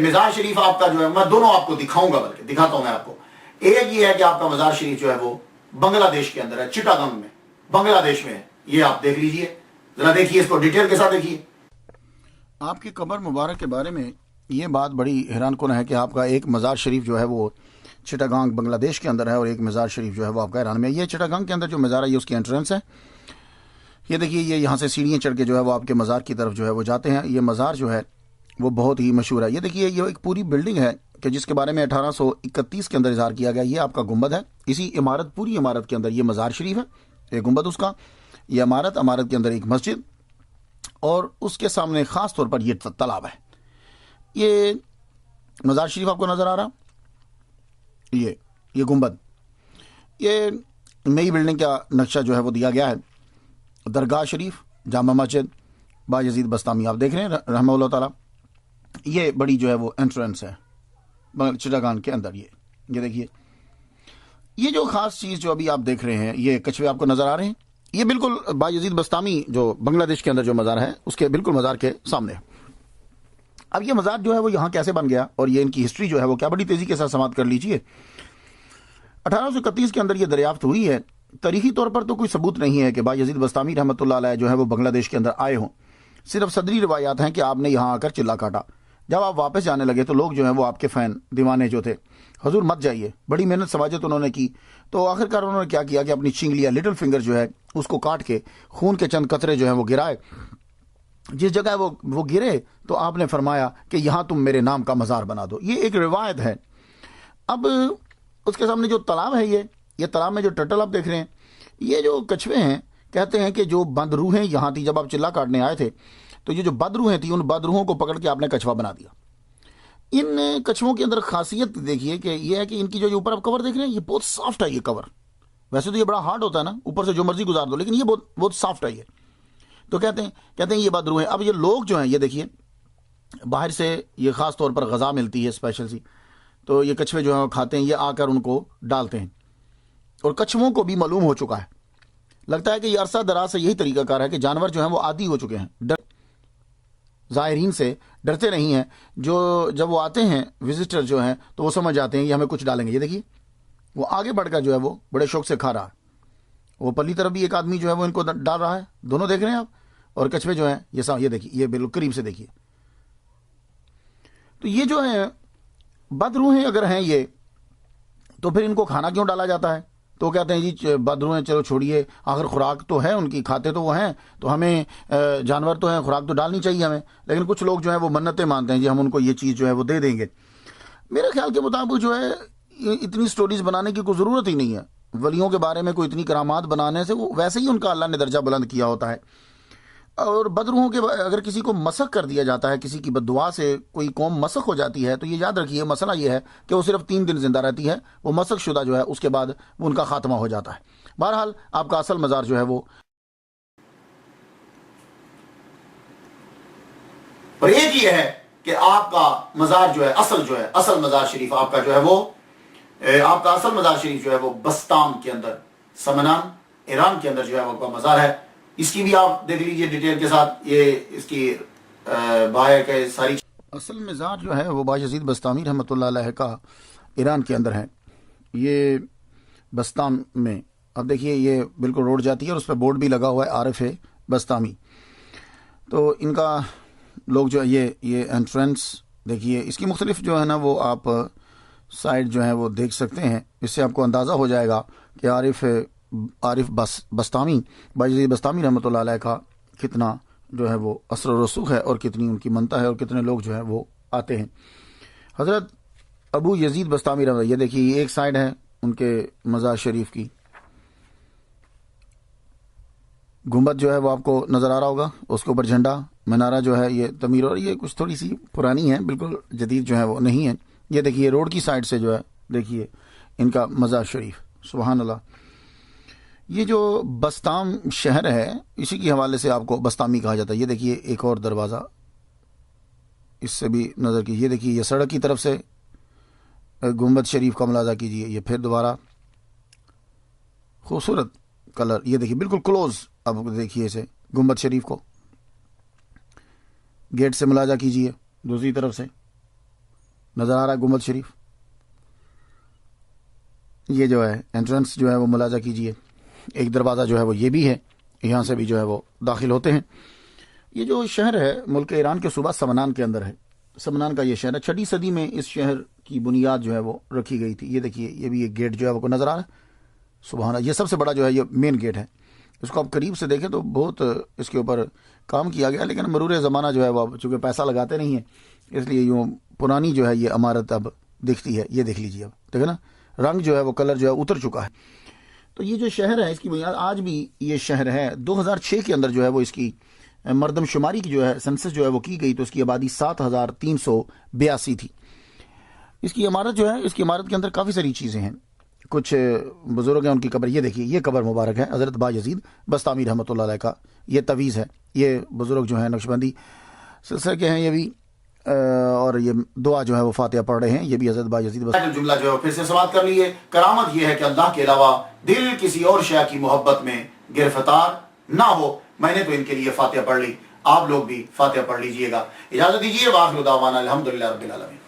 مزار شریف آپ کا جو ہے، میں دونوں آپ کو دکھاؤں گا، بلکہ دکھاتا ہوں میں آپ کو۔ ایک یہ ہے کہ آپ کا مزار شریف جو ہے وہ بنگلہ دیش کے اندر ہے، چٹاگنگ میں، بنگلہ دیش میں ہے۔ یہ آپ دیکھ لیجئے، ذرا دیکھیے اس کو ڈیٹیل کے ساتھ دیکھیے۔ آپ کی قبر مبارک کے بارے میں یہ بات بڑی حیران کن ہے کہ آپ کا ایک مزار شریف جو ہے وہ چٹاگانگ بنگلہ دیش کے اندر ہے، اور ایک مزار شریف جو ہے وہ آپ کا ایران میں۔ یہ چٹاگانگ کے اندر جو مزار ہے یہ اس کی انٹرنس ہے۔ یہ دیکھیے، یہ یہاں سے سیڑھیاں چڑھ کے جو ہے وہ آپ کے مزار کی طرف جو ہے وہ جاتے ہیں۔ یہ مزار جو ہے وہ بہت ہی مشہور ہے۔ یہ دیکھیے، یہ ایک پوری بلڈنگ ہے کہ جس کے بارے میں 1831 کے اندر اظہار کیا گیا۔ یہ آپ کا گنبد ہے، اسی عمارت، پوری عمارت کے اندر یہ مزار شریف ہے، ایک گنبد اس کا، یہ عمارت کے اندر ایک مسجد، اور اس کے سامنے خاص طور پر یہ تالاب ہے۔ یہ مزار شریف آپ کو نظر آ رہا، یہ گنبد، یہ نئی بلڈنگ کا نقشہ جو ہے وہ دیا گیا ہے۔ درگاہ شریف، جامع مسجد، بایزید بستامی آپ دیکھ رہے ہیں رحمہ اللہ تعالیٰ۔ یہ بڑی جو ہے وہ انٹرنس ہے چٹاگان کے اندر۔ یہ دیکھیے، یہ جو خاص چیز جو ابھی آپ دیکھ رہے ہیں، یہ کچھوے آپ کو نظر آ رہے ہیں، یہ بالکل بایزید بستامی جو بنگلہ دیش کے اندر جو مزار ہے اس کے بالکل مزار کے سامنے ہے۔ اب یہ مزار جو ہے وہ یہاں کیسے بن گیا، اور یہ ان کی ہسٹری جو ہے وہ کیا، بڑی تیزی کے ساتھ سماعت کر لیجئے۔ 1831 کے اندر یہ دریافت ہوئی ہے۔ تاریخی طور پر تو کوئی ثبوت نہیں ہے کہ بایزید بستامی رحمۃ اللہ علیہ جو ہے وہ بنگلہ دیش کے اندر آئے ہوں، صرف صدری روایات ہیں کہ آپ نے یہاں آ کر چلا کاٹا۔ جب آپ واپس جانے لگے تو لوگ جو ہیں وہ آپ کے فین دیوانے جو تھے، حضور مت جائیے، بڑی محنت سواجت انہوں نے کی، تو آخرکار انہوں نے کیا کیا کہ اپنی چنگلیاں، لٹل فنگر جو ہے اس کو کاٹ کے خون کے چند قطرے جو ہیں وہ گرائے۔ جس جگہ وہ گرے تو آپ نے فرمایا کہ یہاں تم میرے نام کا مزار بنا دو۔ یہ ایک روایت ہے۔ اب اس کے سامنے جو تالاب ہے، یہ تالاب میں جو ٹرٹل آپ دیکھ رہے ہیں، یہ جو کچھوے ہیں، کہتے ہیں کہ جو بد روحیں یہاں تھی جب آپ چلا کاٹنے آئے تھے، تو یہ جو بد روحیں تھیں، ان بد روحوں کو پکڑ کے آپ نے کچھوا بنا دیا۔ ان کچھووں کے اندر خاصیت دیکھیے کہ یہ ہے کہ ان کی جو اوپر آپ کور دیکھ رہے ہیں، یہ بہت سافٹ ہے۔ یہ کور ویسے تو یہ بڑا ہارڈ ہوتا ہے نا، اوپر سے جو مرضی گزار دو، لیکن یہ بہت سافٹ ہے۔ یہ تو کہتے ہیں یہ بد روحیں۔ اب یہ لوگ جو ہیں، یہ دیکھیے، باہر سے یہ خاص طور پر غذا ملتی ہے اسپیشل سی، تو یہ کچھوے جو ہیں کھاتے ہیں، یہ آ کر ان کو ڈالتے ہیں، اور کچھووں کو بھی معلوم ہو چکا ہے. لگتا ہے کہ یہ عرصہ دراز سے یہی طریقہ کار ہے کہ جانور جو ہیں وہ عادی ہو چکے ہیں، زائرین سے ڈرتے نہیں ہیں. جو جب وہ آتے ہیں وزٹر جو ہیں تو وہ سمجھ جاتے ہیں یہ ہمیں کچھ ڈالیں گے. یہ دیکھیے وہ آگے بڑھ کر جو ہے وہ بڑے شوق سے کھا رہا ہے. وہ پلی طرف بھی ایک آدمی جو ہے وہ ان کو ڈال رہا ہے. دونوں دیکھ رہے ہیں آپ. اور کچھوے جو ہیں یہ دیکھیے، یہ بالکل قریب سے دیکھیے. تو یہ جو ہے بدروہیں اگر ہیں یہ، تو پھر ان کو کھانا کیوں ڈالا جاتا ہے؟ تو کہتے ہیں جی بدروہیں چلو چھوڑیے، آخر خوراک تو ہے ان کی، کھاتے تو وہ ہیں، تو ہمیں جانور تو ہیں، خوراک تو ڈالنی چاہیے ہمیں. لیکن کچھ لوگ جو ہیں وہ منتیں مانتے ہیں جی ہم ان کو یہ چیز جو ہے وہ دے دیں گے. میرے خیال کے مطابق جو ہے اتنی سٹوریز بنانے کی کوئی ضرورت ہی نہیں ہے. ولیوں کے بارے میں کوئی اتنی کرامات بنانے سے وہ ویسے ہی ان کا اللہ نے درجہ بلند کیا ہوتا ہے. اور بدروحوں کے اگر کسی کو مسخ کر دیا جاتا ہے، کسی کی بددعا سے کوئی قوم مسخ ہو جاتی ہے، تو یہ یاد رکھیے مسئلہ یہ ہے کہ وہ صرف 3 دن زندہ رہتی ہے. وہ مسخ شدہ جو ہے اس کے بعد وہ ان کا خاتمہ ہو جاتا ہے. بہرحال آپ کا اصل مزار جو ہے وہ، اور ایک یہ ہے کہ آپ کا مزار جو ہے اصل مزار شریف آپ کا جو ہے وہ آپ کا اصل مزار شریف جو ہے وہ بستام کے اندر، سمنان ایران کے اندر جو ہے وہ کا مزار ہے. اس کی بھی آپ دیکھ لیجئے ڈیٹیل کے ساتھ. یہ اس کی باہر کے ساری اصل مزار جو ہے وہ بایزید بسطامی رحمۃ اللہ علیہ کا ایران کے اندر ہے. یہ بستام میں اب دیکھیے یہ بالکل روڈ جاتی ہے اور اس پہ بورڈ بھی لگا ہوا ہے عارف بسطامی. تو ان کا لوگ جو ہے یہ انٹرنس دیکھیے، اس کی مختلف جو ہے نا وہ آپ سائڈ جو ہے وہ دیکھ سکتے ہیں. اس سے آپ کو اندازہ ہو جائے گا کہ عارف بسطامی بایزید بسطامی رحمۃ اللہ علیہ کا کتنا جو ہے وہ اثر و رسوخ ہے اور کتنی ان کی منتا ہے اور کتنے لوگ جو ہے وہ آتے ہیں. حضرت ابو یزید بسطامی رحمۃ اللہ، یہ دیکھیے یہ ایک سائڈ ہے ان کے مزار شریف کی. گنبد جو ہے وہ آپ کو نظر آ رہا ہوگا، اس کے اوپر جھنڈا، منارہ جو ہے یہ تعمیر، اور یہ کچھ تھوڑی سی پرانی ہے، بالکل جدید جو ہے وہ نہیں ہے. یہ دیکھیے روڈ کی سائڈ سے جو ہے دیکھیے ان کا مزار شریف. سبحان اللہ. یہ جو بستام شہر ہے اسی کے حوالے سے آپ کو بستامی کہا جاتا ہے. یہ دیکھیے ایک اور دروازہ اس سے بھی نظر کی. یہ دیکھیے یہ سڑک کی طرف سے گنبد شریف کا ملاحظہ کیجیے. یہ پھر دوبارہ خوبصورت کلر. یہ دیکھیے بالکل کلوز اب دیکھیے اسے گنبد شریف کو. گیٹ سے ملاحظہ کیجیے، دوسری طرف سے نظر آ رہا ہے گنبد شریف. یہ جو ہے انٹرنس جو ہے وہ ملاحظہ کیجیے. ایک دروازہ جو ہے وہ یہ بھی ہے، یہاں سے بھی جو ہے وہ داخل ہوتے ہیں. یہ جو شہر ہے ملک ایران کے صوبہ سمنان کے اندر ہے. سمنان کا یہ شہر ہے. 6 صدی میں اس شہر کی بنیاد جو ہے وہ رکھی گئی تھی. یہ دیکھیے یہ بھی ایک گیٹ جو ہے وہ کو نظر آ رہا ہے. سبحان اللہ. یہ سب سے بڑا جو ہے یہ مین گیٹ ہے. اس کو آپ قریب سے دیکھیں تو بہت اس کے اوپر کام کیا گیا، لیکن مرور زمانہ جو ہے وہ اب چونکہ پیسہ لگاتے نہیں ہیں اس لیے یوں پرانی جو ہے یہ عمارت اب دکھتی ہے. یہ دیکھ لیجیے، اب دیکھیں نا رنگ جو ہے وہ کلر جو ہے اتر چکا ہے. تو یہ جو شہر ہے اس کی بنیاد آج بھی یہ شہر ہے. 2006 کے اندر جو ہے وہ اس کی مردم شماری کی جو ہے سنسس جو ہے وہ کی گئی تو اس کی آبادی 7382 تھی. اس کی عمارت جو ہے اس کی عمارت کے اندر کافی ساری چیزیں ہیں. کچھ بزرگ ہیں ان کی قبر. یہ دیکھیے یہ قبر مبارک ہے حضرت بایزید بسطامی رحمۃ اللہ علیہ کا. یہ تویز ہے. یہ بزرگ جو ہیں نقشبندی سلسلے کے ہیں یہ بھی، اور یہ دعا جو ہے وہ فاتحہ پڑھ رہے ہیں. یہ بھی حضرت بایزید جملہ جو ہے پھر سے سماعت کر لیے. کرامت یہ ہے کہ اللہ کے علاوہ دل کسی اور شے کی محبت میں گرفتار نہ ہو. میں نے تو ان کے لیے فاتحہ پڑھ لی، آپ لوگ بھی فاتحہ پڑھ لیجئے گا. اجازت دیجیے. واخر دعوانا الحمدللہ رب العالمین.